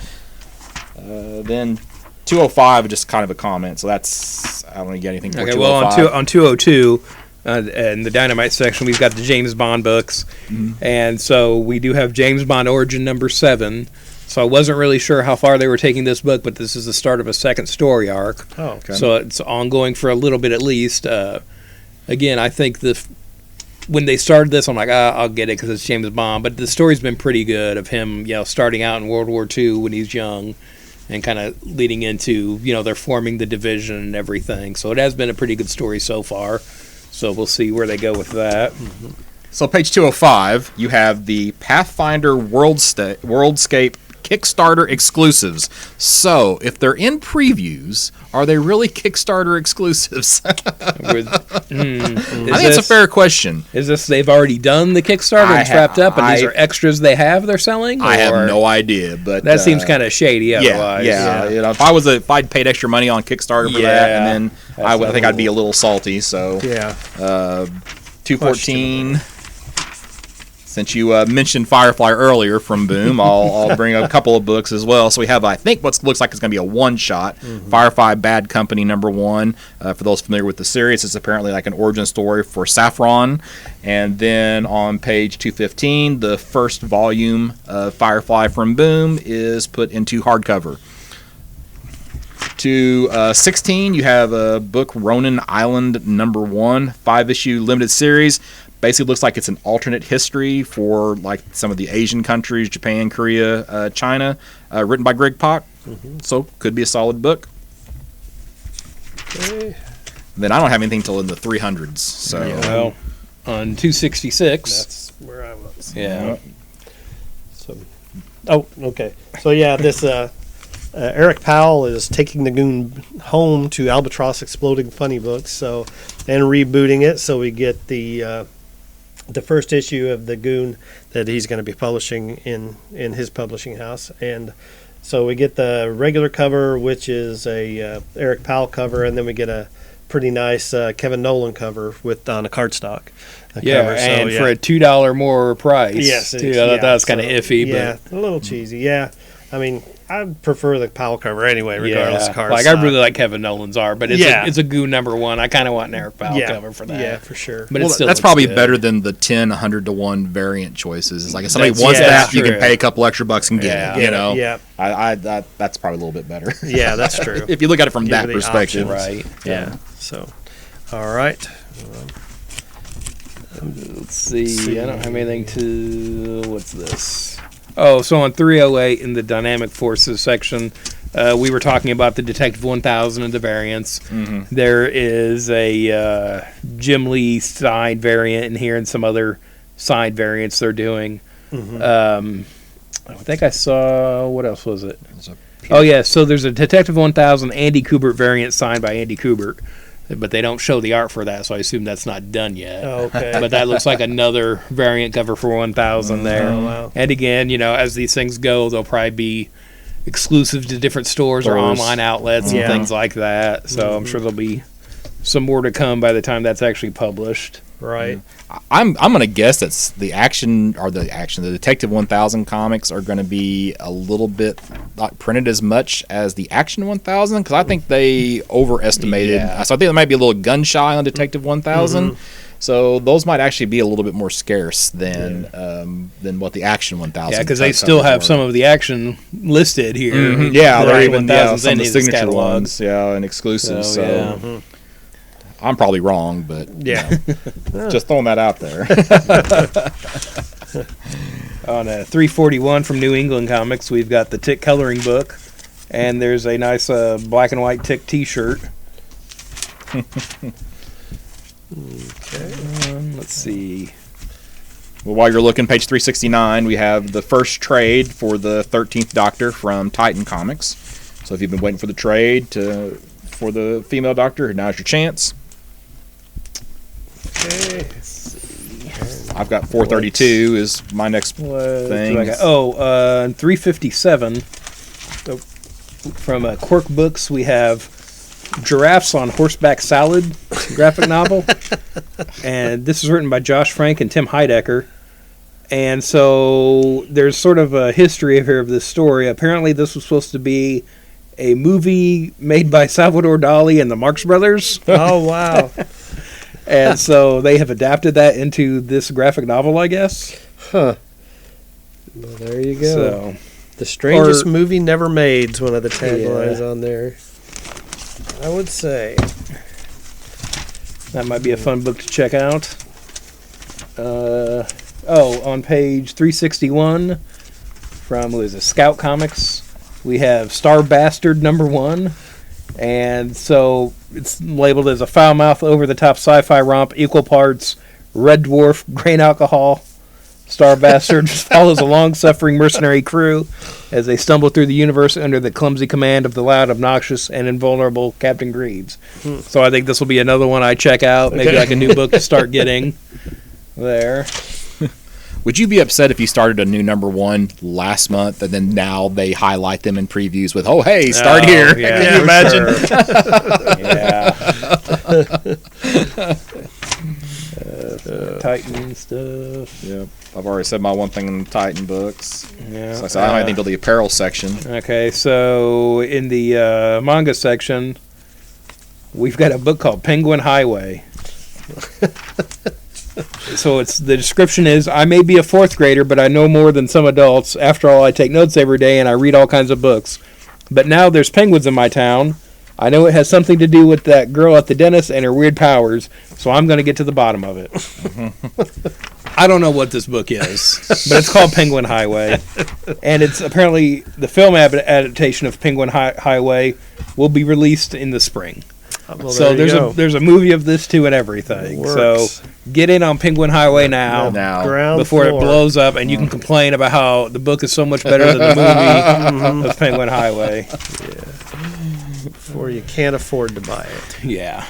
Then 205 is just kind of a comment, so that's, I don't know, you got anything for Okay, well, 205? on 202, in the Dynamite section, we've got the James Bond books. And so we do have James Bond Origin #7. So I wasn't really sure how far they were taking this book, but this is the start of a second story arc. Oh, okay. So it's ongoing for a little bit at least. Again, I think when they started this, I'm like, I'll get it because it's James Bond. But the story's been pretty good of him, starting out in World War II when he's young and kind of leading into, they're forming the division and everything. So it has been a pretty good story so far. So we'll see where they go with that. So page 205, you have the Pathfinder Worldscape Kickstarter exclusives. So, if they're in previews, are they really Kickstarter exclusives? I think it's a fair question. Is this they've already done the Kickstarter and it's wrapped up, and these are extras they have they're selling? I have no idea, but that seems kind of shady. Otherwise, yeah. If I'd paid extra money on Kickstarter for that, and then I think I'd be a little salty. So 214. Since you mentioned Firefly earlier from Boom, I'll bring a couple of books as well. So we have, I think, what looks like it's going to be a one-shot, Firefly Bad Company #1. For those familiar with the series, it's apparently like an origin story for Saffron. And then on page 215, the first volume of Firefly from Boom is put into hardcover. To 16, you have a book, Ronin Island #1, 5-issue limited series. Basically looks like it's an alternate history for like some of the Asian countries, Japan, Korea, China, written by Greg Pak. So could be a solid book. Okay. Then I don't have anything till in the 300s. So Well, on 266. That's where I was. Yeah. So, okay. So this Eric Powell is taking the Goon home to Albatross Exploding Funny Books, and rebooting it. So we get the first issue of the Goon that he's going to be publishing in his publishing house, and so we get the regular cover, which is a Eric Powell cover, and then we get a pretty nice Kevin Nolan cover on a cardstock. For a $2 more price. Yes, too. I thought that was kind of iffy, yeah, but a little cheesy. Yeah, I mean, I prefer the Powell cover anyway, regardless of card Like stock. I really like Kevin Nolan's art, but it's a Goo #1. I kind of want an Eric Powell cover for that. Yeah, for sure. But Well, it still that's looks probably good. better than the 10 100-to-1 variant choices. It's like if somebody That's- wants yeah, that, that's you can true. pay a couple extra bucks and get Yeah. it. You know, Yeah. That's probably a little bit better. Yeah, that's true. If you look at it from Give that you the perspective, options. Right. Yeah. So, all right. Let's see. I don't have anything to. What's this? Oh, so on 308 in the dynamic forces section, we were talking about the Detective 1000 and the variants. There is a Jim Lee side variant in here and some other side variants they're doing. I think I saw. What else was it? Oh, yeah. So there's a Detective 1000 Andy Kubert variant signed by Andy Kubert. But they don't show the art for that, so I assume that's not done yet. Oh, okay. But that looks like another variant cover for 1000 there. Oh, wow. And again, as these things go, they'll probably be exclusive to different stores or Stores. online outlets and Yeah. things like that. So I'm sure there'll be some more to come by the time that's actually published. Right. I'm gonna guess that's the Detective 1000 comics are gonna be a little bit not printed as much as the Action 1000 because I think they overestimated. Yeah. So I think they might be a little gun shy on Detective 1000. So those might actually be a little bit more scarce than what the Action 1000. Yeah, because they still have some of the action listed here. Yeah, The they're Action even 1000's some in of the his signature catalog. ones, and exclusives. So, So, yeah. I'm probably wrong, but Yeah. just throwing that out there. On 341 from New England Comics, we've got the Tick coloring book, and there's a nice black and white Tick T-shirt. Let's see. Well, while you're looking, page 369, we have the first trade for the 13th Doctor from Titan Comics. So if you've been waiting for the trade for the female Doctor, now's your chance. Okay. I've got 432 is my next What thing. do I got? Oh, 357. So, from Quirk Books, we have Giraffes on Horseback Salad graphic novel. And this is written by Josh Frank and Tim Heidecker. And so there's sort of a history here of this story. Apparently this was supposed to be a movie made by Salvador Dali and the Marx Brothers. Oh, wow. And so they have adapted that into this graphic novel, I guess. Huh. Well, there you go. So The strangest Or- movie never made is one of the taglines on there. I would say. that might be a fun book to check out. On page 361 from, Scout Comics, we have Star Bastard #1. And so it's labeled as a foul-mouthed, over-the-top sci-fi romp, equal parts Red Dwarf, grain alcohol. Star Bastard follows a long-suffering mercenary crew as they stumble through the universe under the clumsy command of the loud, obnoxious, and invulnerable Captain Greaves. So I think this will be another one I check out. Maybe Okay. like a new book to start getting there. Would you be upset if you started a new #1 last month and then now they highlight them in previews with, oh, hey, start Oh, here? yeah, Can you for imagine? Yeah. Titan stuff. Yeah, I've already said my one thing in the Titan books. Yeah. So I said, I don't have anything till the apparel section. Okay, so in the manga section, we've got a book called Penguin Highway. So the description is, I may be a fourth grader, but I know more than some adults. After all, I take notes every day and I read all kinds of books. But now there's penguins in my town. I know it has something to do with that girl at the dentist and her weird powers, so I'm going to get to the bottom of it. I don't know what this book is, but it's called Penguin Highway. And it's apparently the film adaptation of Penguin Highway will be released in the spring. Well, So there you go. there's a movie of this too and everything. Works. So get in on Penguin Highway now Now. Ground before floor. it blows up, and you can complain about how the book is so much better than the movie of Penguin Highway. Or you can't afford to buy it. Yeah.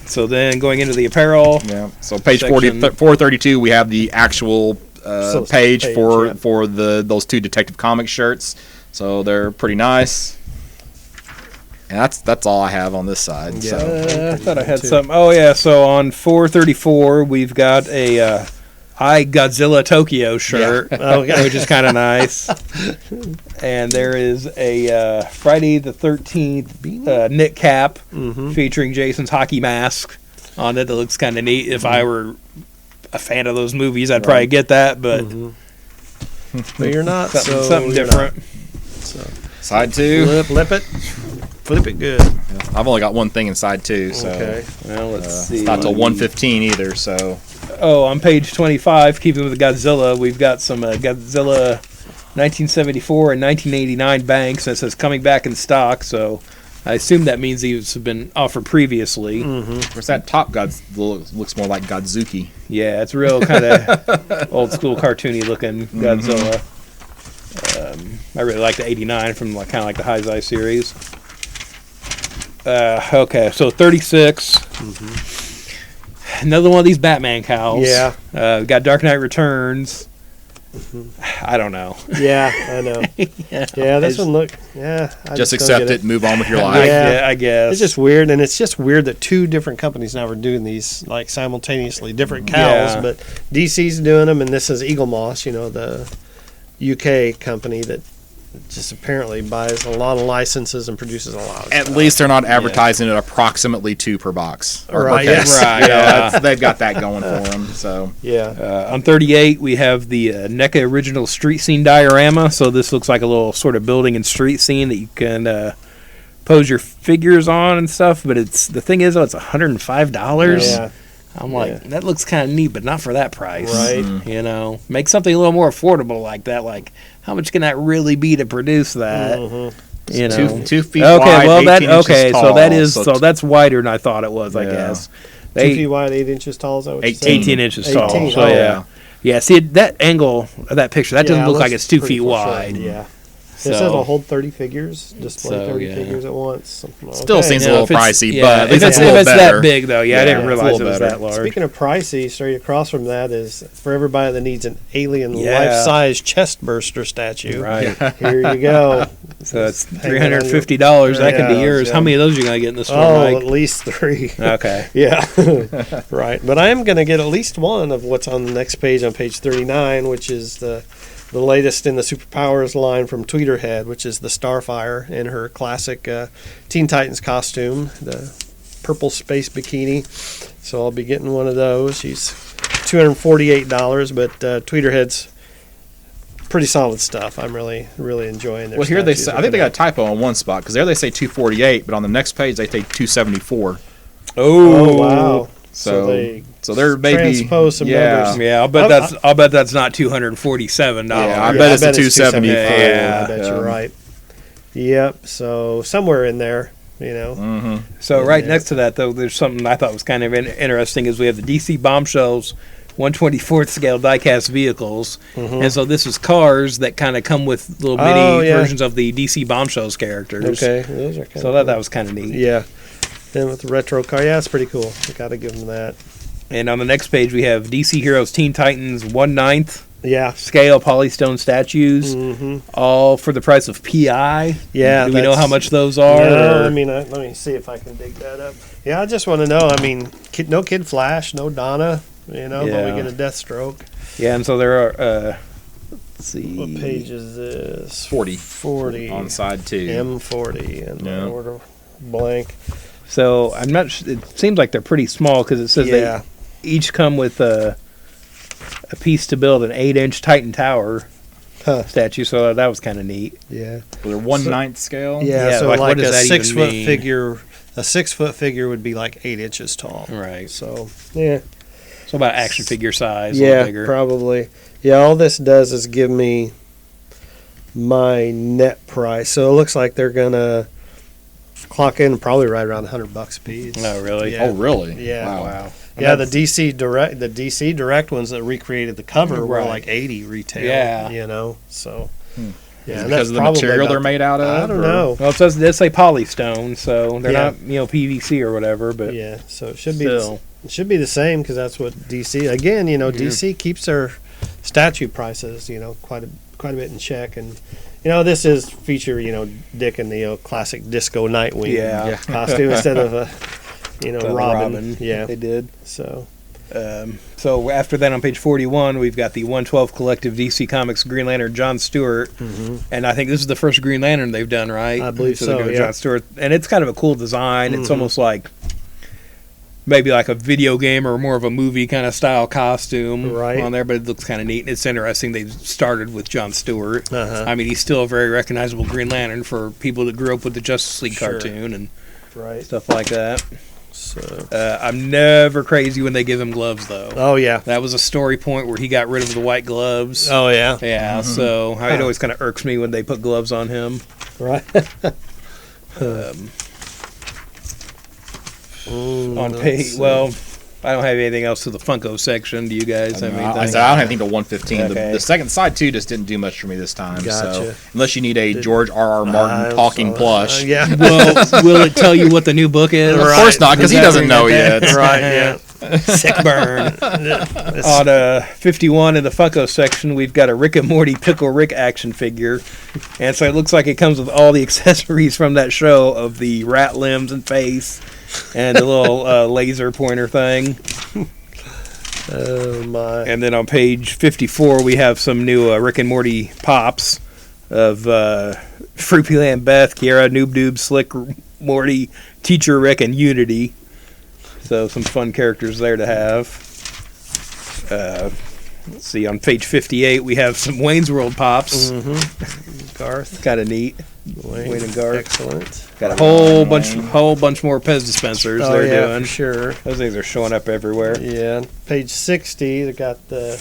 So then going into the apparel. Yeah. So page Section. 432, we have the actual So page page, for yeah. for those two Detective Comics shirts. So they're pretty nice. And that's all I have on this side. So I thought I had something. Oh yeah. So on 434, we've got a Godzilla Tokyo shirt, Okay. which is kind of nice. And there is a Friday the 13th knit cap featuring Jason's hockey mask on it that looks kind of neat. If I were a fan of those movies, I'd probably get that, but But you're not. So something you're different. not. So Side 2. flip it good. I've only got one thing in side 2, so Okay. Well, let's see. it's not till 115 either. So Oh, on page 25, keeping with Godzilla, we've got some Godzilla 1974 and 1989 banks, and it says coming back in stock, so I assume that means these have been offered previously. of course, that top looks more like Godzuki. Yeah, it's real kind of old school cartoony looking Godzilla. I really like the 89 from kind of like the Heisei series. Okay, so 36. Another one of these Batman cows. Yeah. We got Dark Knight Returns. I don't know. Yeah, I know. Yeah, this one look. Yeah, I Just don't accept get it and move on with your life. Yeah. I guess. It's just weird, and it's just weird that two different companies now are doing these like simultaneously, different cows. Yeah. But DC's doing them, and this is Eagle Moss, the UK company that just apparently buys a lot of licenses and produces a lot of At stuff. least they're not advertising at approximately 2 per box. Or Right, per case. yes. Right, yeah. They've got that going for them. So Yeah. On 38, we have the NECA original street scene diorama. So this looks like a little sort of building and street scene that you can pose your figures on and stuff. But the thing is, it's $105. Yeah. I'm like, Yeah. that looks kind of neat, but not for that price. Right. Make something a little more affordable like that. Like, how much can that really be to produce that? You know, 2 feet okay, wide, well 18 inches so that tall, is so that's wider than I thought it was. I Yeah. guess 2 feet wide, 8 inches tall. Is that what you said? 18 inches tall. 18, So oh, yeah. Yeah, see that angle of that picture, that doesn't Yeah, look it like looks it's 2 pretty feet for sure. wide. Yeah. So, It says it'll hold 30 figures, display So, 30 yeah. figures at once. Still Okay. seems a you know, little if it's- pricey, yeah, but at least if it's it's, a little if it's better. that big though, I Yeah, didn't it's a realize it little was better. that large. Speaking of pricey, straight across from that is for everybody that needs an alien Yeah. life-size chest burster statue. Right. Here you go. So it's Hang it on your- $350. That could be Yeah, yours. yeah. How many of those are you gonna get in the store, Oh, at Mike? least 3. Okay. Yeah, right. But I am going to get at least one of what's on the next page, on page 39, which is the latest in the Superpowers line from Tweeterhead, which is the Starfire in her classic Teen Titans costume, the purple space bikini. So I'll be getting one of those. She's $248, but Tweeterhead's pretty solid stuff. I'm really enjoying their Well, here they statues. say, I think they got a typo on one spot because there they say 248, but on the next page they say 274. Oh, wow. So they they're maybe transpose some numbers. Yeah, I'll bet that's not $247. Yeah, I bet it's a 274. Yeah, I bet Yeah. you're right. Yep. So somewhere in there, So right Yeah. next to that, though, there's something I thought was kind of interesting. Is we have the DC Bombshells 1/24th scale diecast vehicles, and so this is cars that kind of come with little mini Oh, yeah. versions of the DC Bombshells characters. Okay, those are kind So that was kind of neat. yeah. Then with the retro car, yeah, it's pretty cool. I got to give them that. And on the next page, we have DC Heroes Teen Titans 1/9 Yeah. scale polystone statues, all for the price of PI. Yeah. Do we know that's- how much those are? No, or- I mean, let me see if I can dig that up. Yeah, I just want to know. I mean, no Kid Flash, no Donna. But Yeah. we get a Deathstroke. yeah, and so there are. Let's see. What page is this? 40 40. on side 2. M40 and Yeah. order blank. So I'm not. It seems like they're pretty small because it says Yeah. they each come with a piece to build an 8-inch Titan Tower Huh. statue. So that was kind of neat. Yeah. They're 1/9 scale. Yeah, Yeah, so like, like, what does a that even 6 foot mean? figure, a 6 foot figure would be like 8 inches tall. Right. So yeah, So about action figure size. a little yeah, bigger. probably. Yeah, all this does is give me my net price. So it looks like they're gonna clock in probably right around $100 a piece. Oh, really? Yeah. Oh, really? Yeah. Wow. Yeah, the DC Direct ones that recreated the cover were Right. like 80 retail. Yeah. So. Is Yeah, it and because that's of the probably material they're about- made out of? I don't or- know. Well, it says they say polystone, so they're Yeah. not PVC or whatever. But Yeah, so it should be still. it should be the same because that's what DC. Again, DC keeps their statue prices, quite a bit in check, and this is feature Dick in the classic disco Nightwing Yeah. costume instead of The Robin. Yeah, they did. so So after that, on page 41, we've got the 112 Collective DC Comics Green Lantern John Stewart, and I think this is the first Green Lantern they've done, right? I believe so, they're doing yeah. John Stewart, and it's kind of a cool design. It's almost like maybe like a video game or more of a movie kind of style costume Right. on there, but it looks kind of neat. And it's interesting they started with John Stewart. Uh-huh. I mean, he's still a very recognizable Green Lantern for people that grew up with the Justice League Sure. cartoon and Right. stuff like that. So. I'm never crazy when they give him gloves, though. Oh yeah. That was a story point where he got rid of the white gloves. Oh yeah. Yeah, so it always kind of irks me when they put gloves on him. Right. On page, well, I don't have anything else to the Funko section. Do you guys have anything? I don't have anything to 115. Okay. The second side too just didn't do much for me this time. Gotcha. So unless you need a George R.R. Martin talking plush, Yeah. Well, will it tell you what the new book is? of course not, because he doesn't know yet. yet. Right. Yeah. Sick burn. On 51 in the Funko section, we've got a Rick and Morty Pickle Rick action figure. And so it looks like it comes with all the accessories from that show of the rat limbs and face and the little laser pointer thing. Oh my. And then on page 54, we have some new Rick and Morty pops of Fruity Land Beth, Kiara, Noob Doob, Slick, Morty, Teacher Rick, and Unity. So some fun characters there to have. Let's see, on page 58, we have some Wayne's World pops. Garth. Kind of neat. Wayne and Garth. Excellent. Got a whole bunch more Pez dispensers Oh they're yeah, doing. for sure. Those things are showing up everywhere. Yeah. Page 60, they got the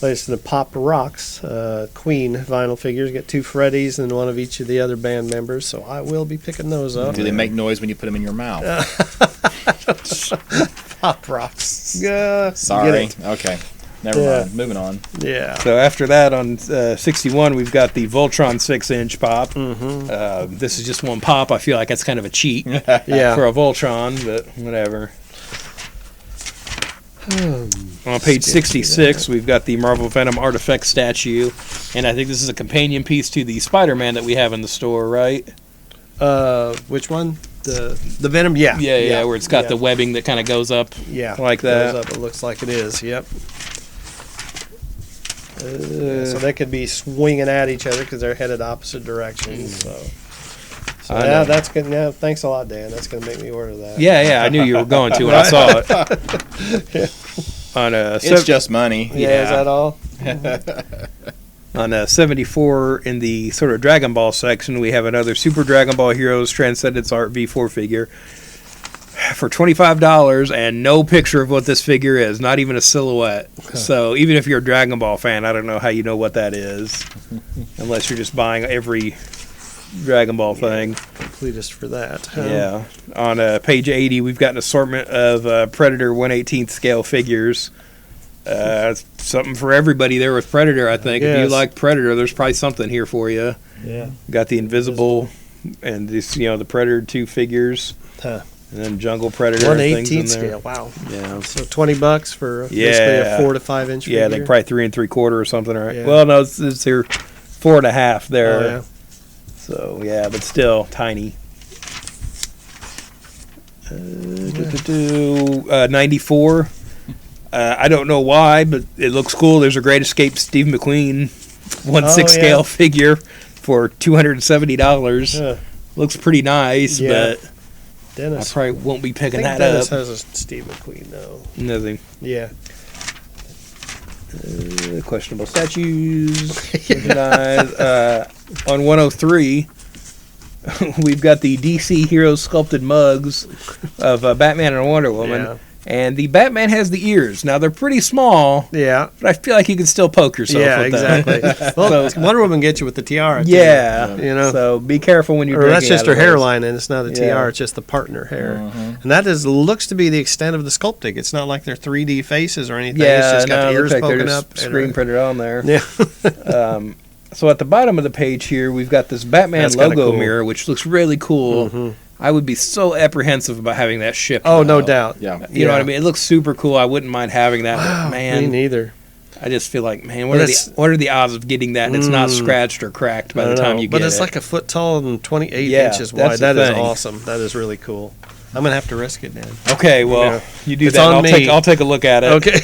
latest in the Pop Rocks Queen vinyl figures. Got 2 Freddies and one of each of the other band members. So I will be picking those up. Do they make noise when you put them in your mouth? Pop Rocks? Sorry. Get it. Okay. Never Yeah. mind. Moving on. Yeah. So after that, on 61, we've got the Voltron 6-inch pop. This is just one pop. I feel like that's kind of a cheat Yeah. for a Voltron, but whatever. On page 66, we've got the Marvel Venom Artifact statue, and I think this is a companion piece to the Spider-Man that we have in the store, right? Which one? The Venom? Yeah. Yeah, where it's got the webbing that kind of goes up. Yeah. like that. Goes up, it looks like it is. Yep. So they could be swinging at each other because they're headed opposite directions. So I yeah, know. that's good. Yeah, thanks a lot, Dan. That's gonna make me order that. Yeah, I knew you were going to when I saw it. On It's just money. Yeah. Is that all? On 74 in the sort of Dragon Ball section, we have another Super Dragon Ball Heroes Transcendence Art V4 figure for $25 and no picture of what this figure is, not even a silhouette. So even if you're a Dragon Ball fan, I don't know how you know what that is, unless you're just buying every Dragon Ball thing. Completist for that. Yeah. On page 80, we've got an assortment of Predator 1/18th scale figures. Something for everybody there with Predator, I think. If you Yes. like Predator, there's probably something here for you. Yeah. Got the Invisible and this, the Predator 2 figures, Huh. and then Jungle Predator. 1/18th and things in there. scale. Wow. Yeah. So $20 for basically Yeah. a 4 to 5 inch figure. Yeah, they probably 3 3/4 or something, right? Yeah. Well, no, it's here 4.5 there. Oh, yeah. So yeah, but still tiny. 94. I don't know why, but it looks cool. There's a Great Escape Steve McQueen 1/6 yeah. scale figure for $270. Yeah. Looks pretty nice, Yeah. but I Dennis. probably won't be I picking think that Dennis up. has a Steve McQueen though. Nothing. Yeah. Questionable statues. Nice. On 103, we've got the DC Heroes sculpted mugs of Batman and Wonder Woman. Yeah. And the Batman has the ears. Now, they're pretty small, Yeah. but I feel like you can still poke yourself Yeah, with them. exactly. Well, Wonder Woman gets you with the tiara. too. Yeah. You know. So be careful when you're Or that's drinking just out her of those. hairline, and it's not a tiara. Yeah. It's just the part in her hair, and that looks to be the extent of the sculpting. It's not like they're 3D faces or anything. Yeah, it's just got no, the it ears looks like poking they're just up. and screen printed on there. Yeah, So at the bottom of the page here, we've got this Batman That's kinda logo cool. mirror, which looks really cool. I would be so apprehensive about having that shipped. oh, no now. doubt. Yeah. You know what I mean? It looks super cool. I wouldn't mind having that, but Me man, neither. I just feel like, man, But what are the odds of getting that and it's not scratched or cracked by I the don't time know, you but get it's it? like a foot tall and 28 Yeah, inches that's wide. the That is thing. awesome. That is really cool. I'm gonna have to risk it, Dan. Okay, well, Yeah. you do It's that. on I'll me. I'll take a look at it. Okay.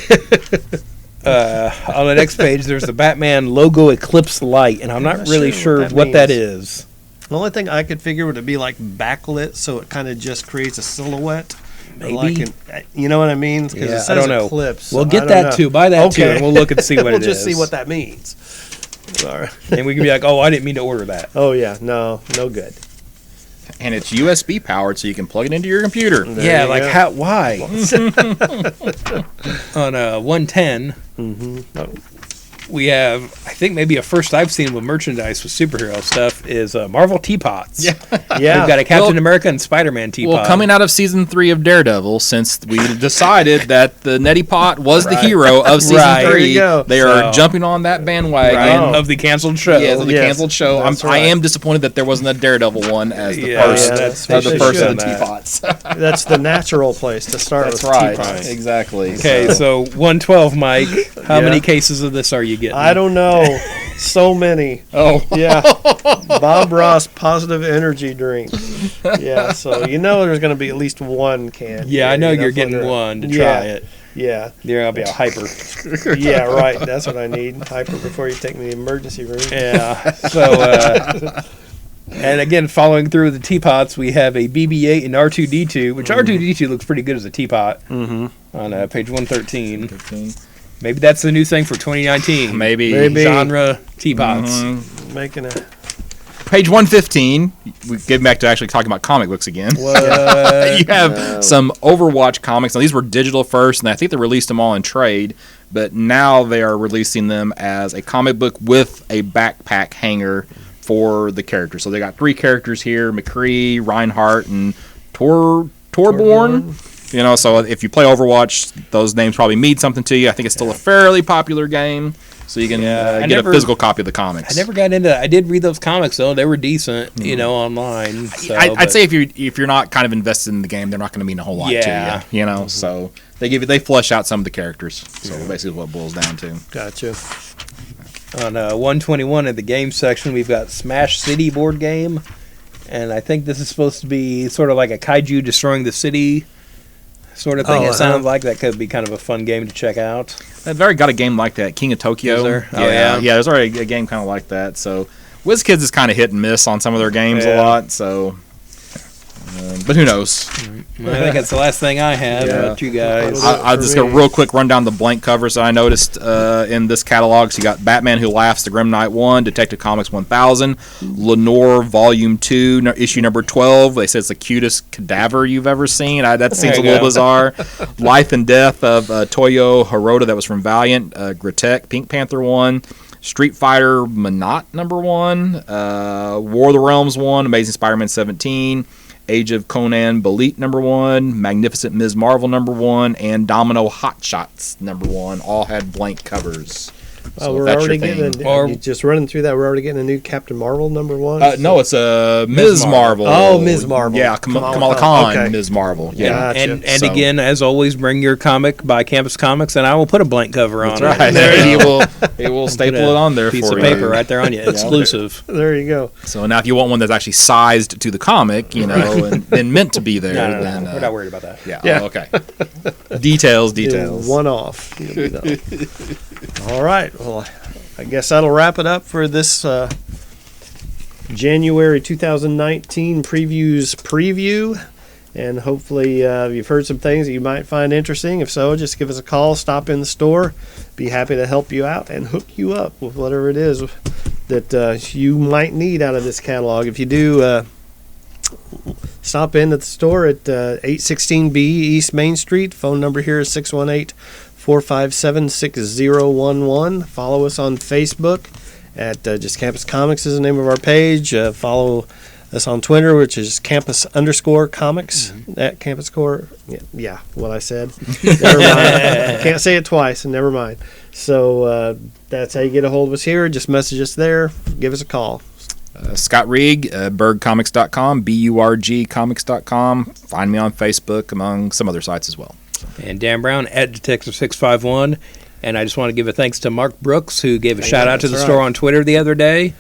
On the next page, there's the Batman logo Eclipse light, and I'm not really sure what that is. The only thing I could figure would be like backlit, so it kind of just creates a silhouette. Or Maybe. like you know what I mean? 'Cause Yeah, it says I don't know. Eclipse, We'll so get I that don't know. too. Buy that too, Okay. and we'll look and see what we'll it is. just see what that means. All right. And we can be like, oh, I didn't mean to order that. Oh yeah, no good. And it's USB powered, so you can plug it into your computer. There Yeah, you like go. how? Why? On 110, we have, I think maybe a first I've seen with merchandise with superhero stuff is Marvel teapots. Yeah. Yeah. We've got a Captain Well- America and Spider-Man teapot. Well, coming out of season 3 of Daredevil, since we decided that the Neti Pot was the Right. hero of season Right. There 3, you go. they So- are jumping on that bandwagon. right, Oh. of the canceled show. Yeah, so the Yes, canceled show. that's I right. am disappointed that there wasn't a Daredevil one as the Yeah, first, that's- of they the first should of the have that. teapots. That's the natural place to start That's with right. teapots. Exactly. Okay, so 112, Mike. How Yeah. many cases of this are you getting? I don't know. So many. Oh, Yeah. Bob Ross positive energy drink. Yeah, so you know there's going to be at least one can. Yeah, I know You you're getting floating one to around. try it. Yeah. There, I'll be a hyper. Yeah, right. That's what I need. Hyper before you take me to the emergency room. Yeah. So, and again, following through the teapots, we have a BB-8 and R2-D2, which R2-D2 looks pretty good as a teapot. On page 113. Maybe that's the new thing for 2019. maybe. Maybe. Genre teapots. Making a Page 115. We get back to actually talking about comic books again. You have some Overwatch comics. Now, these were digital first, and I think they released them all in trade, but now they are releasing them as a comic book with a backpack hanger for the characters. So they got 3 characters here: McCree, Reinhardt, and Torborn. You know, so if you play Overwatch, those names probably mean something to you. I think it's still a fairly popular game, so you can I get never- a physical copy of the comics. I never got into that. I did read those comics though; they were decent, you know, online. So, I'd but- say if you're not kind of invested in the game, they're not going to mean a whole lot Yeah. to you. You know, so they flesh out some of the characters. So basically, what it boils down to. gotcha. on 121 in the game section, we've got Smash City board game, and I think this is supposed to be sort of like a kaiju destroying the city sort of thing. Oh, It sounds like that could be kind of a fun game to check out. I've already got a game like that, King of Tokyo. Is there? Oh, yeah, yeah. there's already a game kind of like that. So WizKids is kind of hit and miss on some of their games a Yeah. lot. So, but who knows? I think that's the last thing I have. Yeah. About you guys. I'll just go real quick run down the blank covers that I noticed in this catalog. So you got Batman Who Laughs, the Grim Knight 1, Detective Comics 1000, Lenore Volume 2, issue number 12. They said it's the cutest cadaver you've ever seen. That seems a There you little go. bizarre. Life and Death of Toyo Hirota, that was from Valiant, Gratek, Pink Panther 1, Street Fighter Monat number 1, War of the Realms 1, Amazing Spider-Man 17, Age of Conan Belit number 1, Magnificent Ms. Marvel number 1, and Domino Hot Shots number 1 all had blank covers. So if We're that's your already thing. getting Or- you just running through that. We're already getting a new Captain Marvel number 1. No, it's Ms. Marvel. Oh, Ms. Marvel. Yeah, Kamala Kamala Khan. Khan, Okay. Ms. Marvel. Yeah. Gotcha. And So- again, as always, bring your comic by Campus Comics, and I will put a blank cover on That's it. right. There you He will Put staple a it on there piece for of you. paper right there on you, exclusive. There you go. So now, if you want one that's actually sized to the comic, you know, and meant to be there, No, then we're not worried about that. yeah. Yeah. Oh, okay. Details. One off. You'll be done. All right. Well, I guess that'll wrap it up for this January 2019 preview. And hopefully you've heard some things that you might find interesting. If so, just give us a call, stop in the store. Be happy to help you out and hook you up with whatever it is that you might need out of this catalog. If you do, stop in at the store at 816B East Main Street. Phone number here is 618-457-6011. Follow us on Facebook at just Campus Comics is the name of our page. Follow us on Twitter, which is Campus_Comics at Campus Core. Yeah, what I said. Never mind. Can't say it twice, and never mind. So that's how you get a hold of us here. Just message us there. Give us a call. Scott Rieg, burgcomics.com, burgcomics.com. Find me on Facebook, among some other sites as well. And Dan Brown at Detective651. And I just want to give a thanks to Mark Brooks, who gave a shout out to the that's store right. on Twitter the other day.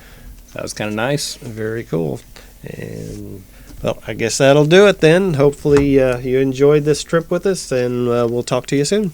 That was kind of nice. Very cool. And Well, I guess that'll do it then. Hopefully you enjoyed this trip with us, and we'll talk to you soon.